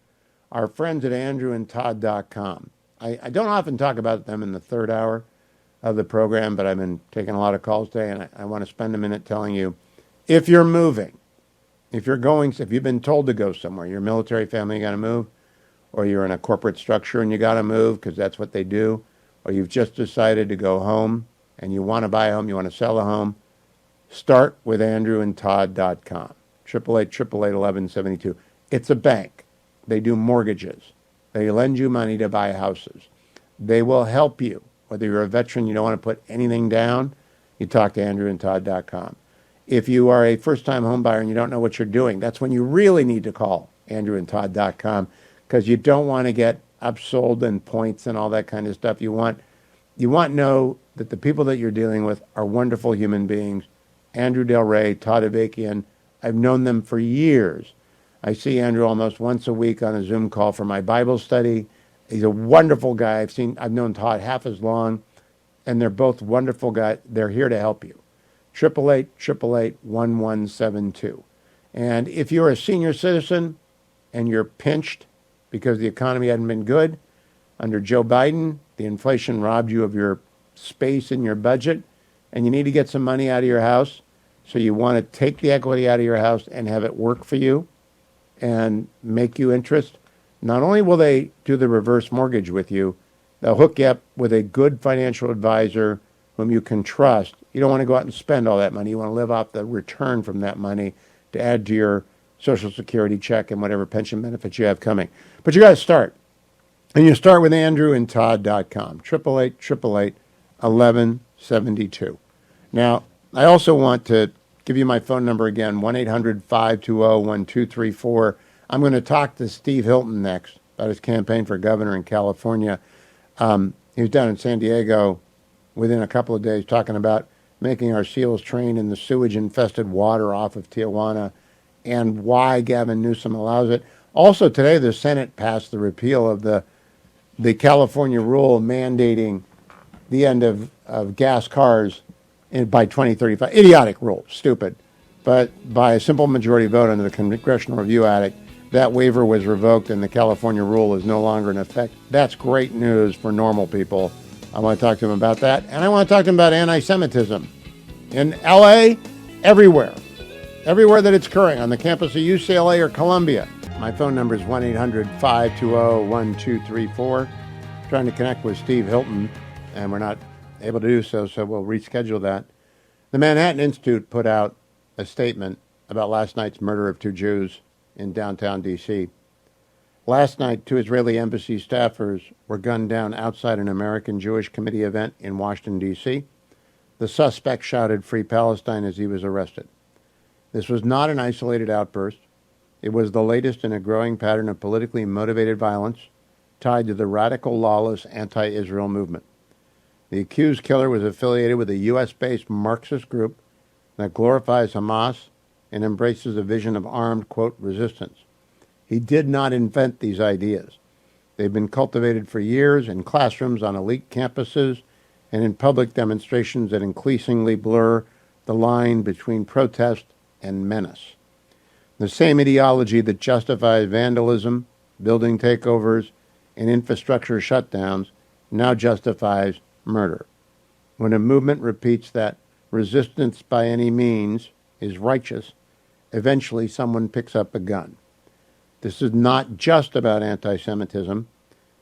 Our friends at andrewandtodd.com. I don't often talk about them in the third hour of the program, but I've been taking a lot of calls today, and I want to spend a minute telling you, if you're moving, if you've been told to go somewhere, you're a military family, you got to move, or you're in a corporate structure and you got to move because that's what they do, or you've just decided to go home and you want to buy a home, you want to sell a home, start with andrewandtodd.com. 888-888-1172. It's a bank. They do mortgages. They lend you money to buy houses. They will help you. Whether you're a veteran, you don't want to put anything down, you talk to andrewandtodd.com. If you are a first-time home buyer and you don't know what you're doing, that's when you really need to call andrewandtodd.com, because you don't want to get upsold and points and all that kind of stuff. You want to know that the people that you're dealing with are wonderful human beings. Andrew Del Rey, Todd Avakian, I've known them for years. I see Andrew almost once a week on a Zoom call for my Bible study. He's a wonderful guy. I've known Todd half as long, and they're both wonderful guys. They're here to help you. 888-888-1172. And if you're a senior citizen and you're pinched because the economy hasn't been good under Joe Biden, the inflation robbed you of your space in your budget, and you need to get some money out of your house, so you want to take the equity out of your house and have it work for you and make you interest, not only will they do the reverse mortgage with you, they'll hook you up with a good financial advisor whom you can trust. You don't want to go out and spend all that money. You want to live off the return from that money to add to your Social Security check and whatever pension benefits you have coming. But you got to start. And you start with andrewandtodd.com, 888-888-1172. Now, I also want to give you my phone number again, 1-800-520-1234. I'm going to talk to Steve Hilton next about his campaign for governor in California. He was down in San Diego within a couple of days talking about making our SEALs train in the sewage-infested water off of Tijuana and why Gavin Newsom allows it. Also today, the Senate passed the repeal of the California rule mandating the end of gas cars by 2035. Idiotic rule, stupid. But by a simple majority vote under the Congressional Review Act, that waiver was revoked and the California rule is no longer in effect. That's great news for normal people. I want to talk to him about that. And I want to talk to him about anti-Semitism in L.A., everywhere. Everywhere that it's occurring, on the campus of UCLA or Columbia. My phone number is 1-800-520-1234. Trying to connect with Steve Hilton, and we're not able to do so, so we'll reschedule that. The Manhattan Institute put out a statement about last night's murder of two Jews in downtown D.C. Last night, two Israeli embassy staffers were gunned down outside an American Jewish Committee event in Washington, D.C. The suspect shouted "Free Palestine" as he was arrested. This was not an isolated outburst. It was the latest in a growing pattern of politically motivated violence tied to the radical, lawless anti-Israel movement. The accused killer was affiliated with a U.S.-based Marxist group that glorifies Hamas and embraces a vision of armed, quote, resistance. He did not invent these ideas. They've been cultivated for years in classrooms, on elite campuses, and in public demonstrations that increasingly blur the line between protest and menace. The same ideology that justifies vandalism, building takeovers, and infrastructure shutdowns now justifies murder. When a movement repeats that resistance by any means is righteous, eventually someone picks up a gun. This is not just about anti-Semitism.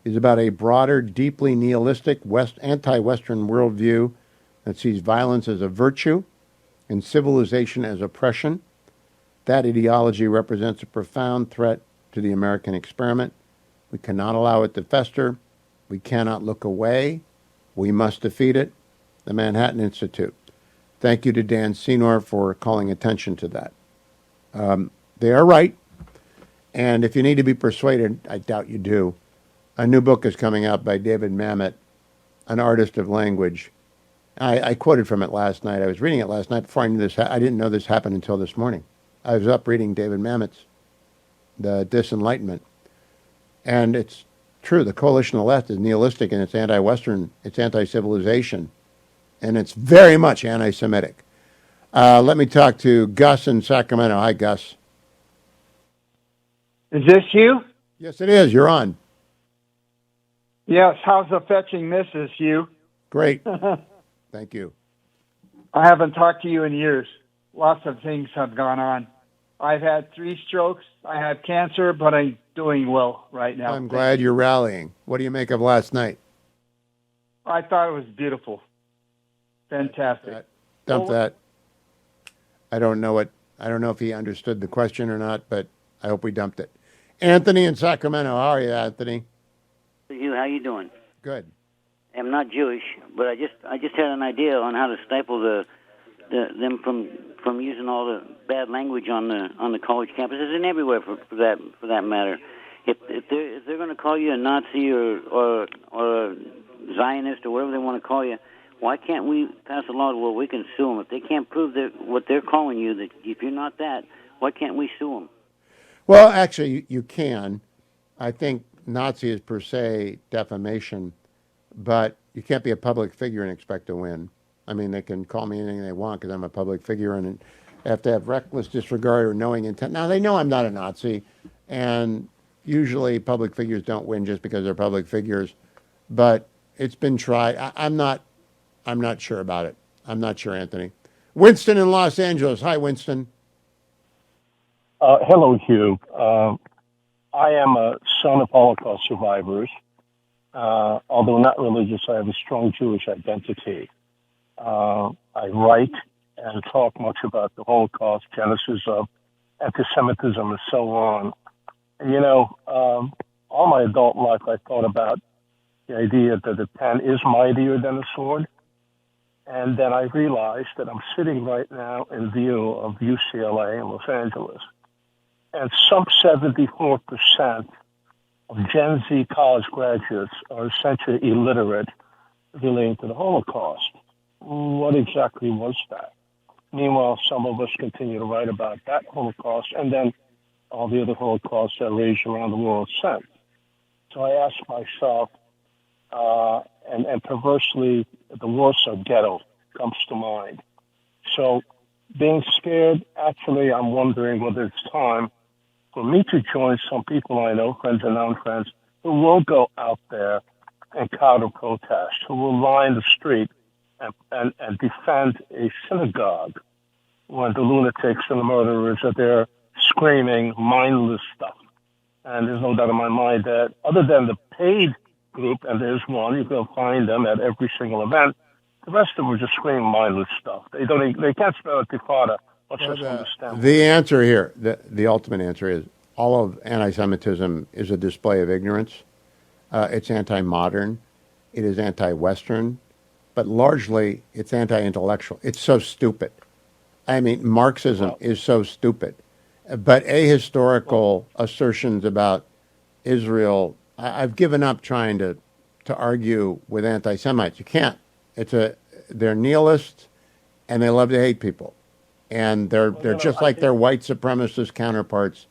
It's about a broader, deeply nihilistic anti-Western worldview that sees violence as a virtue and civilization as oppression. That ideology represents a profound threat to the American experiment. We cannot allow it to fester. We cannot look away. We must defeat it. The Manhattan Institute. Thank you to Dan Senor for calling attention to that. They are right. And if you need to be persuaded, I doubt you do, a new book is coming out by David Mamet, an artist of language. I quoted from it last night. I was reading it last night before I knew this. I didn't know this happened until this morning. I was up reading David Mamet's The Disenlightenment. And it's true. The coalition of the left is nihilistic and it's anti-Western, it's anti-civilization, and it's very much anti-Semitic. Let me talk to Gus in Sacramento. Hi, Gus. Is this Hugh? Yes, it is. You're on. Yes. How's the fetching missus, Hugh? Great. Thank you. I haven't talked to you in years. Lots of things have gone on. I've had 3 strokes. I have cancer, but I'm doing well right now. I'm glad you're rallying. What do you make of last night? I thought it was beautiful. Fantastic. Dump that. I don't know if he understood the question or not, but I hope we dumped it. Anthony in Sacramento. How are you, Anthony? Hugh, how you doing? Good. I'm not Jewish, but I just had an idea on how to stifle them from using all the bad language on the college campuses and everywhere for that matter. If they're going to call you a Nazi or a Zionist or whatever they want to call you, why can't we pass a law where we can sue them if they can't prove what they're calling you? That if you're not that, why can't we sue them? Well, actually, you can. I think Nazi is per se defamation, but you can't be a public figure and expect to win. I mean, they can call me anything they want because I'm a public figure, and I have to have reckless disregard or knowing intent. Now, they know I'm not a Nazi, and usually public figures don't win just because they're public figures, but it's been tried. I'm not sure about it. I'm not sure, Anthony. Winston in Los Angeles. Hi, Winston. Hello, Hugh. I am a son of Holocaust survivors. Although not religious, I have a strong Jewish identity. I write and talk much about the Holocaust, genesis of anti-Semitism, and so on. And, all my adult life, I thought about the idea that a pen is mightier than a sword. And then I realized that I'm sitting right now in view of UCLA in Los Angeles. And some 74% of Gen Z college graduates are essentially illiterate relating to the Holocaust. What exactly was that? Meanwhile, some of us continue to write about that Holocaust and then all the other Holocausts that raged around the world since. So I asked myself, and perversely, the Warsaw Ghetto comes to mind. So being scared, actually, I'm wondering whether it's time for me to join some people I know, friends and non-friends, who will go out there and counter-protest, who will line the street and defend a synagogue when the lunatics and the murderers are there screaming mindless stuff. And there's no doubt in my mind that other than the paid group, and there's one, you can find them at every single event, the rest of them are just screaming mindless stuff. They can't spell it Tifada. Let's just understand. The answer here, the ultimate answer is all of anti-Semitism is a display of ignorance. It's anti-modern. It is anti-Western. But largely, it's anti-intellectual. It's so stupid. I mean, Marxism is so stupid. But ahistorical assertions about Israel, I've given up trying to argue with anti-Semites. You can't. They're nihilists, and they love to hate people. And they're just like their white supremacist counterparts.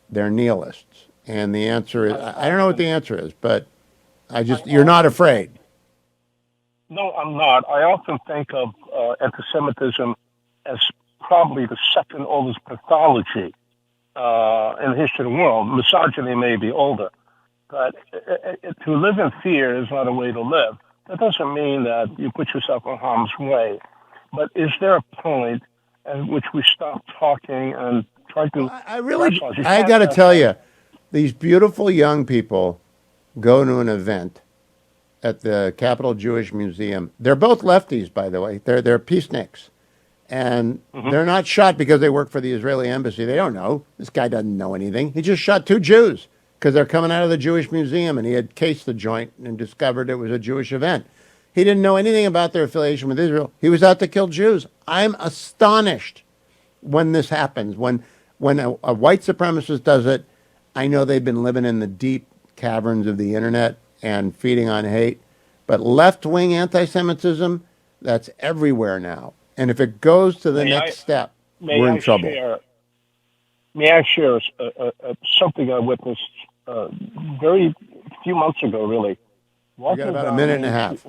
They're nihilists. And the answer is, I don't know what the answer is, but you're not afraid. No, I'm not. I often think of anti-Semitism as probably the second oldest pathology in the history of the world. Misogyny may be older, but to live in fear is not a way to live. That doesn't mean that you put yourself in harm's way. But is there a point at which we stop talking and try to... I got to tell you, these beautiful young people go to an event at the Capitol Jewish Museum. They're both lefties, by the way. They're peaceniks. And they're not shot because they work for the Israeli embassy. They don't know. This guy doesn't know anything. He just shot 2 Jews because they're coming out of the Jewish Museum, and he had cased the joint and discovered it was a Jewish event. He didn't know anything about their affiliation with Israel. He was out to kill Jews. I'm astonished when this happens. When a white supremacist does it, I know they've been living in the deep caverns of the internet and feeding on hate. But left-wing anti-Semitism, that's everywhere now. And if it goes to the next step, we're in trouble. May I share something I witnessed very few months ago, really? We got about a minute and a half.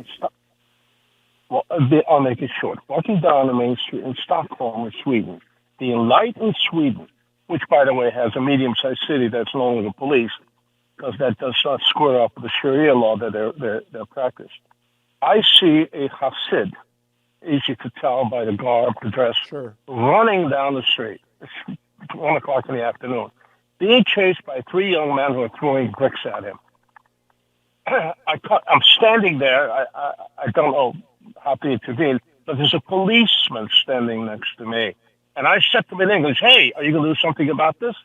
Well, I'll make it short. Walking down the main street in Stockholm or Sweden, the enlightened Sweden, which, by the way, has a medium-sized city that's known with the police, because that does not square up with the Sharia law that they're practiced. I see a Hasid, easy to tell by the garb, the dress, running down the street. It's 1 o'clock in the afternoon, being chased by 3 young men who are throwing bricks at him. I'm standing there. I don't know how to intervene, but there's a policeman standing next to me. And I said to him in English, "Hey, are you going to do something about this?"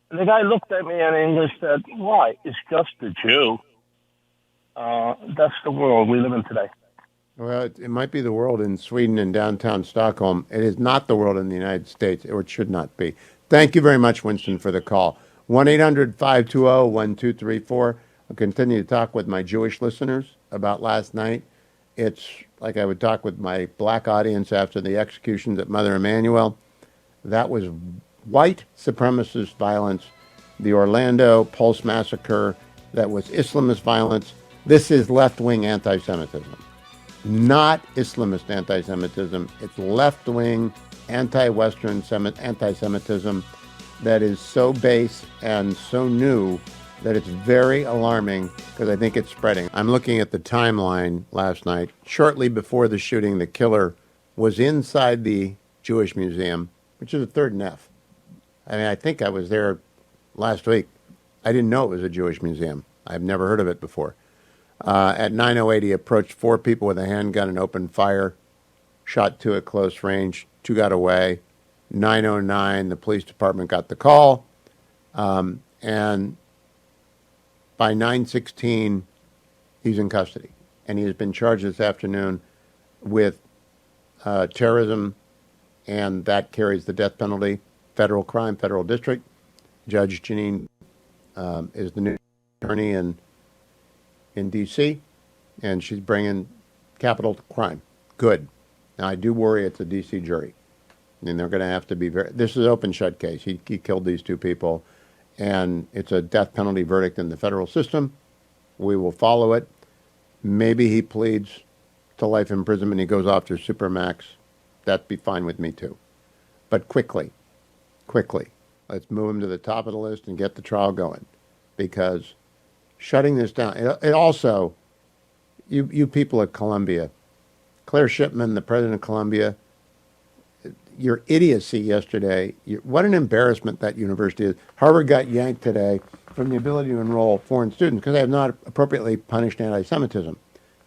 And the guy looked at me in English and said, "Why? It's just a Jew." That's the world we live in today. Well, it might be the world in Sweden and downtown Stockholm. It is not the world in the United States, or it should not be. Thank you very much, Winston, for the call. 1-800-520-1234. I'll continue to talk with my Jewish listeners about last night. It's like I would talk with my black audience after the executions at Mother Emanuel. That was white supremacist violence. The Orlando Pulse massacre, that was Islamist violence. This is left-wing anti-Semitism. Not Islamist anti-Semitism. It's left-wing, anti-Western anti-Semitism that is so base and so new that it's very alarming, because I think it's spreading. I'm looking at the timeline last night. Shortly before the shooting, the killer was inside the Jewish Museum, which is a third and F. I mean, I think I was there last week. I didn't know it was a Jewish museum. I've never heard of it before. At 9:08, he approached 4 people with a handgun and opened fire, shot 2 at close range, 2 got away. 9:09, the police department got the call, and by 9:16, he's in custody. And he has been charged this afternoon with terrorism, and that carries the death penalty. Federal crime, federal district. Judge Janine is the new attorney in D.C., and she's bringing capital crime. Good. Now, I do worry it's a D.C. jury. And they're going to have to be this is an open shut case. He killed these 2 people, and it's a death penalty verdict in the federal system. We will follow it. Maybe he pleads to life imprisonment. He goes off to Supermax. That'd be fine with me too. But quickly, let's move him to the top of the list and get the trial going, because shutting this down. It also, you people at Columbia, Claire Shipman, the president of Columbia, your idiocy yesterday, what an embarrassment that university is. Harvard got yanked today from the ability to enroll foreign students because they have not appropriately punished anti-Semitism.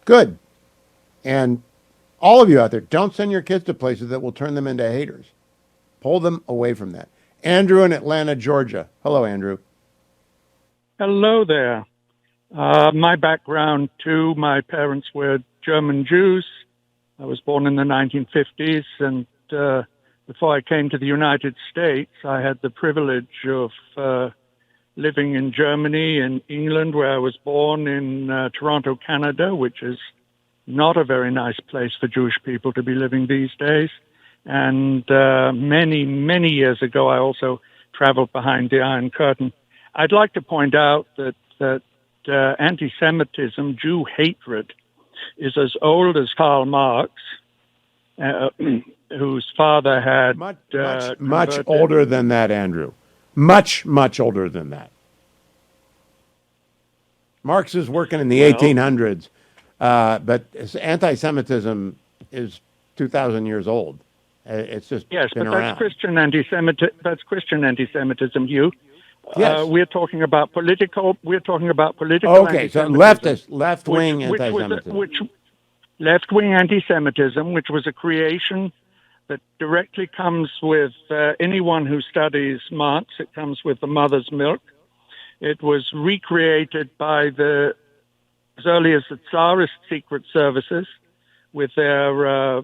Good. And all of you out there, don't send your kids to places that will turn them into haters. Pull them away from that. Andrew in Atlanta, Georgia. Hello, Andrew. Hello there. My background, too, my parents were German Jews. I was born in the 1950s, and before I came to the United States, I had the privilege of living in Germany and England, where I was born, in Toronto, Canada, which is not a very nice place for Jewish people to be living these days. And many, many years ago, I also traveled behind the Iron Curtain. I'd like to point out that anti-Semitism, Jew hatred, is as old as Karl Marx, whose father had... Much older than that, Andrew. Much older than that. Marx is working in the 1800s, but anti-Semitism is 2,000 years old. It's just yes, been but around. That's Christian anti-Semitism, Hugh. Yes. We're talking about political. We're talking about political. Okay, so left-wing anti-Semitism. Left-wing anti-Semitism, which was a creation that directly comes with anyone who studies Marx. It comes with the mother's milk. It was recreated by as early as the Tsarist secret services with their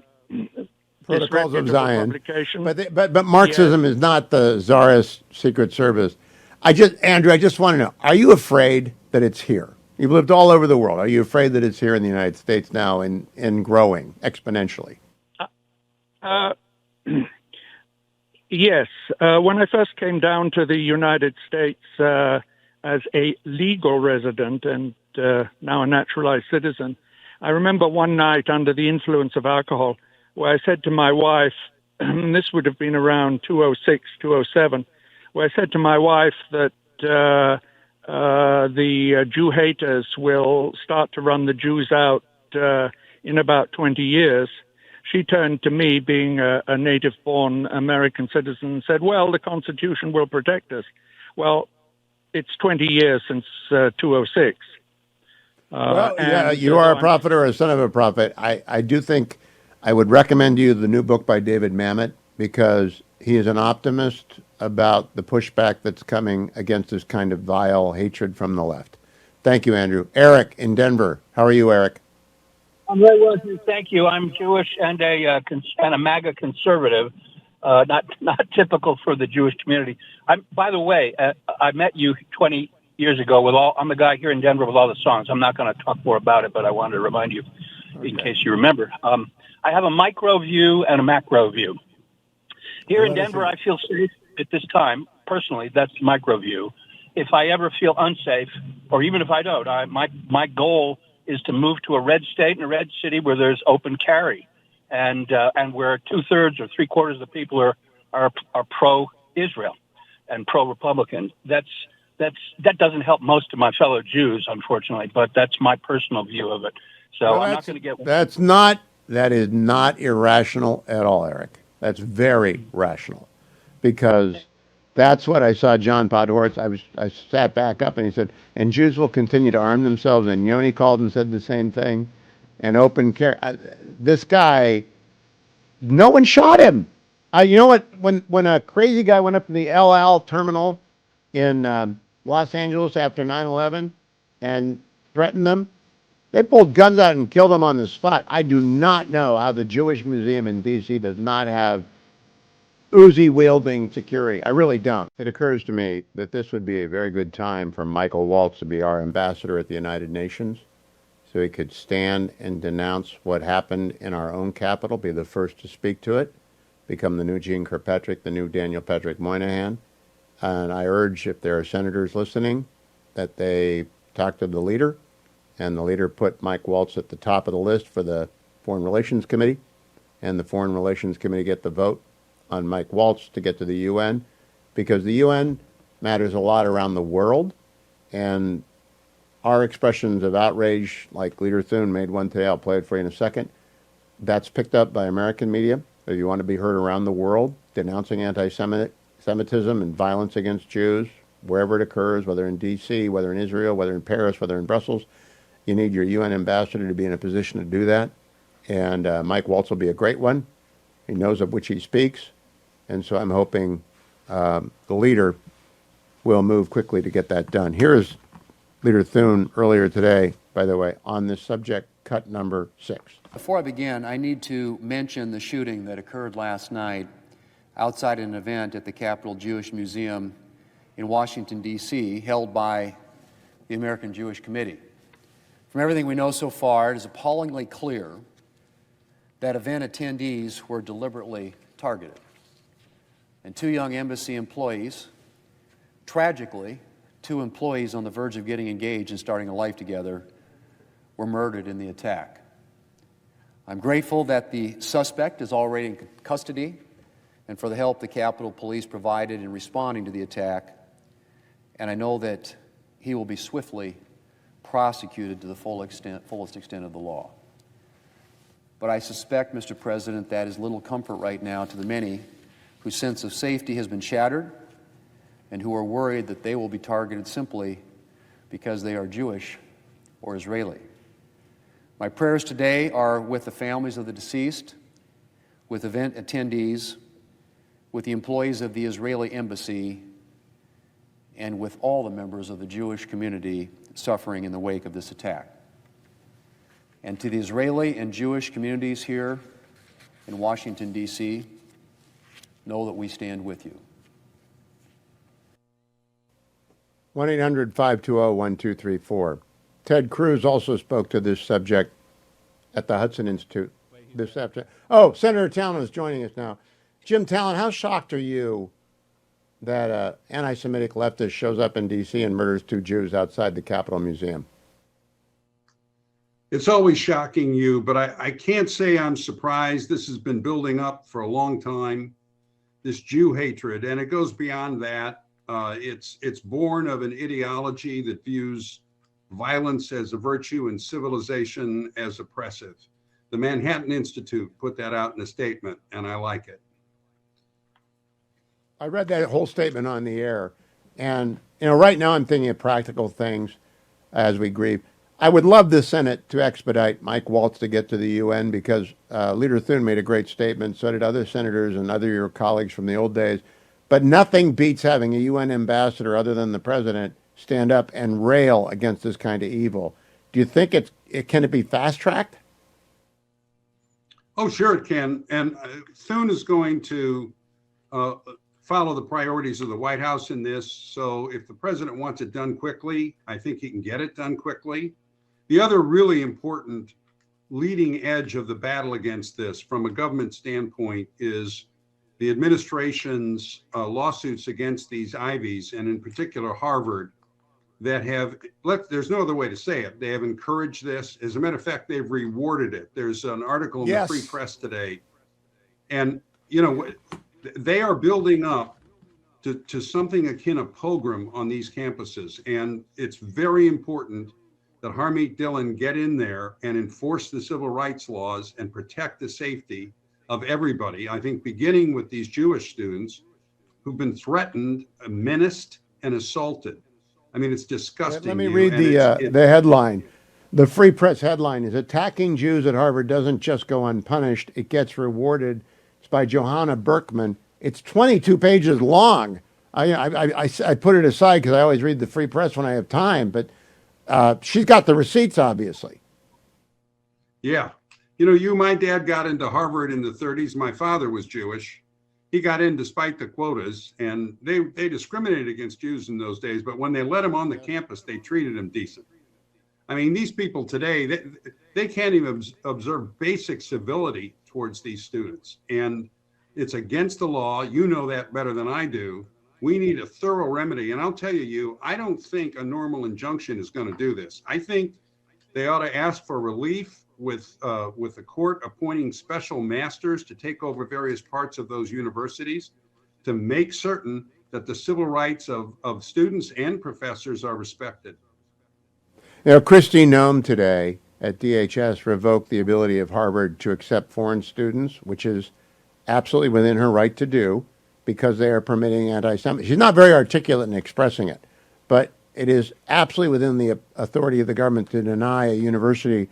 Protocols of Zion. But Marxism is not the Tsarist secret service. Andrew, I just want to know, are you afraid that it's here? You've lived all over the world. Are you afraid that it's here in the United States now and growing exponentially? Yes. When I first came down to the United States as a legal resident and now a naturalized citizen, I remember one night under the influence of alcohol where I said to my wife, and this would have been around 2006, 2007, where I said to my wife that the Jew haters will start to run the Jews out in about 20 years. She turned to me, being a native-born American citizen, and said, well, the Constitution will protect us. Well, it's 20 years since 2006. Well, yeah, you are a prophet or a son of a prophet. I do think I would recommend you the new book by David Mamet, because he is an optimist about the pushback that's coming against this kind of vile hatred from the left. Thank you, Andrew. Eric in Denver. How are you, Eric? I'm very well, thank you. I'm Jewish and a MAGA conservative, not typical for the Jewish community. By the way, I met you 20 years ago I'm the guy here in Denver with all the songs. I'm not going to talk more about it, but I wanted to remind you in case you remember. I have a micro view and a macro view. Here in Denver, I feel safe at this time. Personally, that's micro view. If I ever feel unsafe, or even if I don't, my goal is to move to a red state and a red city where there's open carry, and where 2/3 or 3/4 of the people are pro-Israel and pro-Republican. That doesn't help most of my fellow Jews, unfortunately, but that's my personal view of it. So I'm not going to get. That is not irrational at all, Eric. That's very rational, because that's what I saw John Podhoretz. I sat back up and he said, and Jews will continue to arm themselves. And Yoni called and said the same thing. And open carry. This guy, no one shot him. You know what? When a crazy guy went up to the El Al terminal in Los Angeles after 9/11 and threatened them, they pulled guns out and killed him on the spot. I do not know how the Jewish Museum in D.C. does not have Uzi-wielding security. I really don't. It occurs to me that this would be a very good time for Michael Waltz to be our ambassador at the United Nations, so he could stand and denounce what happened in our own capital, be the first to speak to it, become the new Gene Kirkpatrick, the new Daniel Patrick Moynihan. And I urge, if there are senators listening, that they talk to the leader, and the leader put Mike Waltz at the top of the list for the Foreign Relations Committee, and the Foreign Relations Committee get the vote on Mike Waltz to get to the UN, because the UN matters a lot around the world, and our expressions of outrage, like Leader Thune made one today, I'll play it for you in a second, that's picked up by American media. If you want to be heard around the world, denouncing anti-Semitism and violence against Jews, wherever it occurs, whether in D.C., whether in Israel, whether in Paris, whether in Brussels, you need your UN ambassador to be in a position to do that. And Mike Waltz will be a great one. He knows of which he speaks. And so I'm hoping the leader will move quickly to get that done. Here is Leader Thune earlier today, by the way, on this subject, cut number 6. Before I begin, I need to mention the shooting that occurred last night outside an event at the Capitol Jewish Museum in Washington, D.C., held by the American Jewish Committee. From everything we know so far, it is appallingly clear that event attendees were deliberately targeted. And 2 young embassy employees, tragically, 2 employees on the verge of getting engaged and starting a life together, were murdered in the attack. I'm grateful that the suspect is already in custody and for the help the Capitol Police provided in responding to the attack, and I know that he will be swiftly prosecuted to the fullest extent of the law. But I suspect, Mr. President, that is little comfort right now to the many whose sense of safety has been shattered and who are worried that they will be targeted simply because they are Jewish or Israeli. My prayers today are with the families of the deceased, with event attendees, with the employees of the Israeli embassy, and with all the members of the Jewish community suffering in the wake of this attack. And to the Israeli and Jewish communities here in Washington, D.C., know that we stand with you. 1-800-520-1234. Ted Cruz also spoke to this subject at the Hudson Institute this afternoon. Oh, Senator Talon is joining us now. Jim Talon, how shocked are you that an anti-Semitic leftist shows up in D.C. and murders 2 Jews outside the Capitol Museum? It's always shocking you, but I can't say I'm surprised. This has been building up for a long time, this Jew hatred, and it goes beyond that. It's born of an ideology that views violence as a virtue and civilization as oppressive. The Manhattan Institute put that out in a statement, and I like it. I read that whole statement on the air, and right now I'm thinking of practical things as we grieve. I would love the Senate to expedite Mike Waltz to get to the UN because Leader Thune made a great statement. So did other senators and other your colleagues from the old days. But nothing beats having a UN ambassador other than the president stand up and rail against this kind of evil. Do you think can it be fast tracked? Oh, sure it can. And Thune is going to follow the priorities of the White House in this. So if the president wants it done quickly, I think he can get it done quickly. The other really important leading edge of the battle against this from a government standpoint is the administration's lawsuits against these Ivies, and in particular Harvard, that have, there's no other way to say it, they have encouraged this. As a matter of fact, they've rewarded it. There's an article in the Free Press today, and they are building up to something akin a pogrom on these campuses, and it's very important that Harmeet Dillon get in there and enforce the civil rights laws and protect the safety of everybody. I think beginning with these Jewish students who've been threatened, menaced, and assaulted. I mean, it's disgusting. Let me read the headline. The Free Press headline is "Attacking Jews at Harvard doesn't just go unpunished, it gets rewarded." It's by Johanna Berkman. It's 22 pages long. I put it aside because I always read the Free Press when I have time, but she's got the receipts, obviously. Yeah. My dad got into Harvard in the 30s. My father was Jewish. He got in despite the quotas, and they discriminated against Jews in those days. But when they let him on the campus, they treated him decent. I mean, these people today, they can't even observe basic civility towards these students. And it's against the law. You know that better than I do. We need a thorough remedy. And I'll tell you, I don't think a normal injunction is going to do this. I think they ought to ask for relief with the court appointing special masters to take over various parts of those universities to make certain that the civil rights of students and professors are respected. Christine Noem today at DHS revoked the ability of Harvard to accept foreign students, which is absolutely within her right to do, because they are permitting anti-Semitism. She's not very articulate in expressing it, but it is absolutely within the authority of the government to deny a university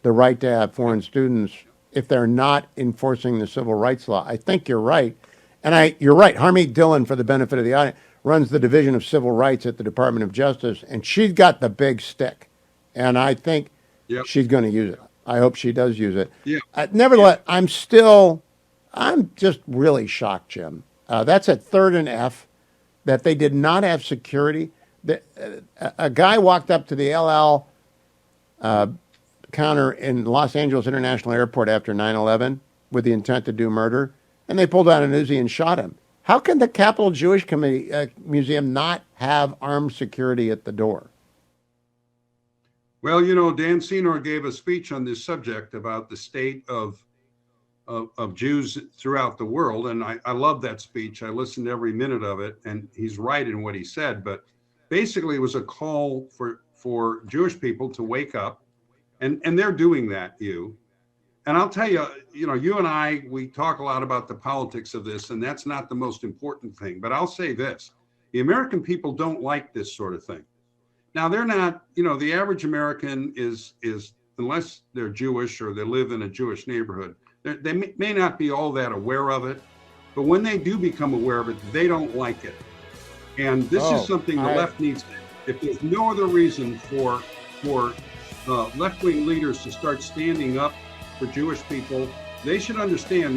the right to have foreign students if they're not enforcing the civil rights law. I think you're right. And you're right. Harmeet Dillon, for the benefit of the audience, runs the Division of Civil Rights at the Department of Justice, and she's got the big stick. And I think she's going to use it. I hope she does use it. Yeah. Nevertheless, I'm just really shocked, Jim. That's at 3rd and F, that they did not have security. A guy walked up to the LL counter in Los Angeles International Airport after 9/11 with the intent to do murder, and they pulled out an Uzi and shot him. How can the Capitol Jewish Museum not have armed security at the door? Well, Dan Senor gave a speech on this subject about the state of Jews throughout the world, and I love that speech. I listened to every minute of it, and he's right in what he said. But basically, it was a call for Jewish people to wake up, and they're doing that. And I'll tell you, you and I, we talk a lot about the politics of this, and that's not the most important thing. But I'll say this: the American people don't like this sort of thing. Now, they're not, the average American is unless they're Jewish or they live in a Jewish neighborhood, they may not be all that aware of it, but when they do become aware of it, they don't like it. And this is something the left needs. If there's no other reason for left-wing leaders to start standing up for Jewish people, they should understand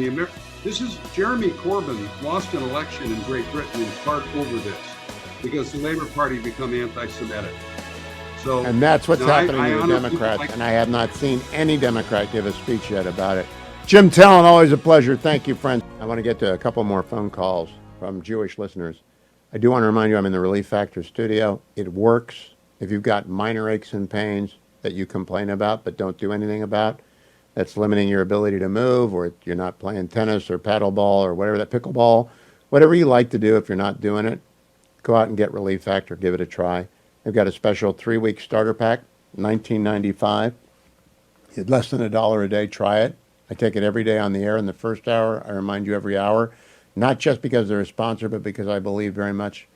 this is Jeremy Corbyn lost an election in Great Britain in part over this, because the Labour Party become anti-Semitic. So, and that's what's happening to the Democrats, and I have not seen any Democrat give a speech yet about it. Jim Talon, always a pleasure. Thank you, friend. I want to get to a couple more phone calls from Jewish listeners. I do want to remind you I'm in the Relief Factor studio. It works. If you've got minor aches and pains, that you complain about but don't do anything about, that's limiting your ability to move, or you're not playing tennis or paddleball or whatever, that pickleball, whatever you like to do, if you're not doing it, go out and get Relief Factor. Give it a try. They've got a special 3-week starter pack, $19.95. It's less than $1 a day. Try it. I take it every day on the air in the first hour. I remind you every hour, not just because they're a sponsor, but because I believe very much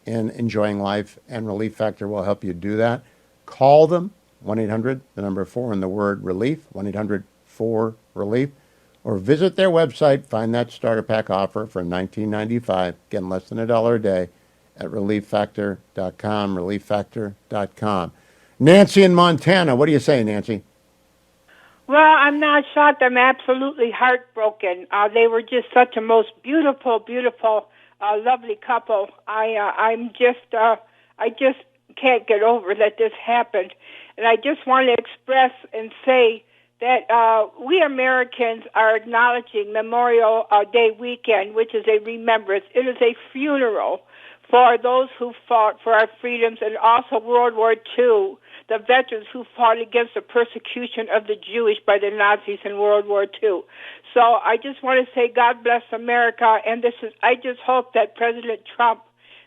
in enjoying life, and Relief Factor will help you do that. Call them, 1-800, the number 4 and the word relief, 1-800-4-RELIEF, or visit their website, find that starter pack offer for $19.95, again, less than $1 a day, at relieffactor.com, relieffactor.com. Nancy in Montana, what do you say, Nancy? Well, I'm not shocked. I'm absolutely heartbroken. They were just such a most beautiful, lovely couple. I just can't get over that this happened, and I just want to express and say that we Americans are acknowledging Memorial Day weekend, which is a remembrance. It is a funeral for those who fought for our freedoms, and also World War II, the veterans who fought against the persecution of the Jewish by the Nazis in World War II. So I just want to say God bless America, and I just hope that President Trump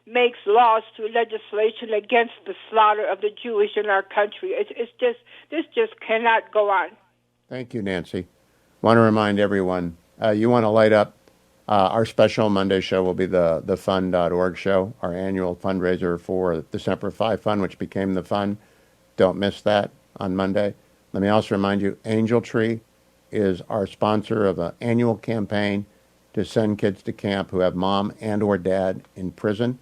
makes laws through legislation against the slaughter of the Jewish in our country. This just cannot go on. Thank you, Nancy. Want to remind everyone, you want to light up. Our special Monday show will be the fund.org show, our annual fundraiser for the Semper Fi Fund, which became the fund. Don't miss that on Monday. Let me also remind you, Angel Tree is our sponsor of an annual campaign to send kids to camp who have mom and or dad in prison.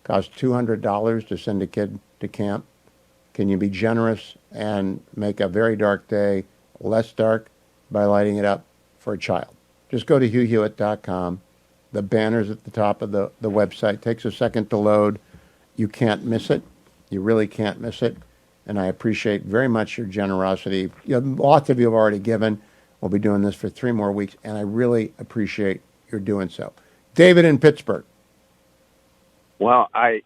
Costs $200 to send a kid to camp. Can you be generous and make a very dark day less dark by lighting it up for a child? Just go to HughHewitt.com. The banner's at the top of the website. Takes a second to load. You can't miss it. You really can't miss it. And I appreciate very much your generosity. Lots of you have already given. We'll be doing this for 3 more weeks, and I really appreciate your doing so. David in Pittsburgh. Well, I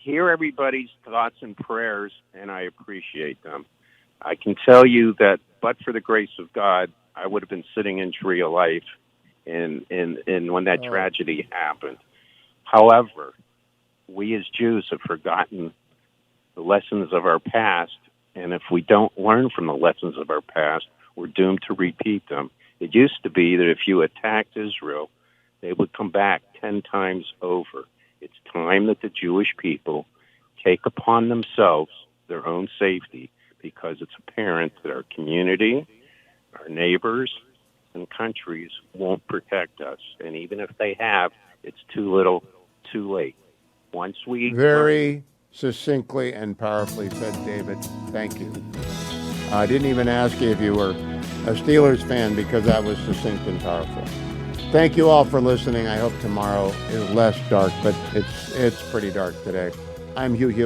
hear everybody's thoughts and prayers, and I appreciate them. I can tell you that, but for the grace of God, I would have been sitting in tree of life in when that tragedy happened. However, we as Jews have forgotten the lessons of our past, and if we don't learn from the lessons of our past, we're doomed to repeat them. It used to be that if you attacked Israel, they would come back 10 times over. It's time that the Jewish people take upon themselves their own safety, because it's apparent that our community, our neighbors, and countries won't protect us. And even if they have, it's too little, too late. Once we... Very succinctly and powerfully said, David. Thank you. I didn't even ask you if you were a Steelers fan, because that was succinct and powerful. Thank you all for listening. I hope tomorrow is less dark, but it's pretty dark today. I'm Hugh Hewitt.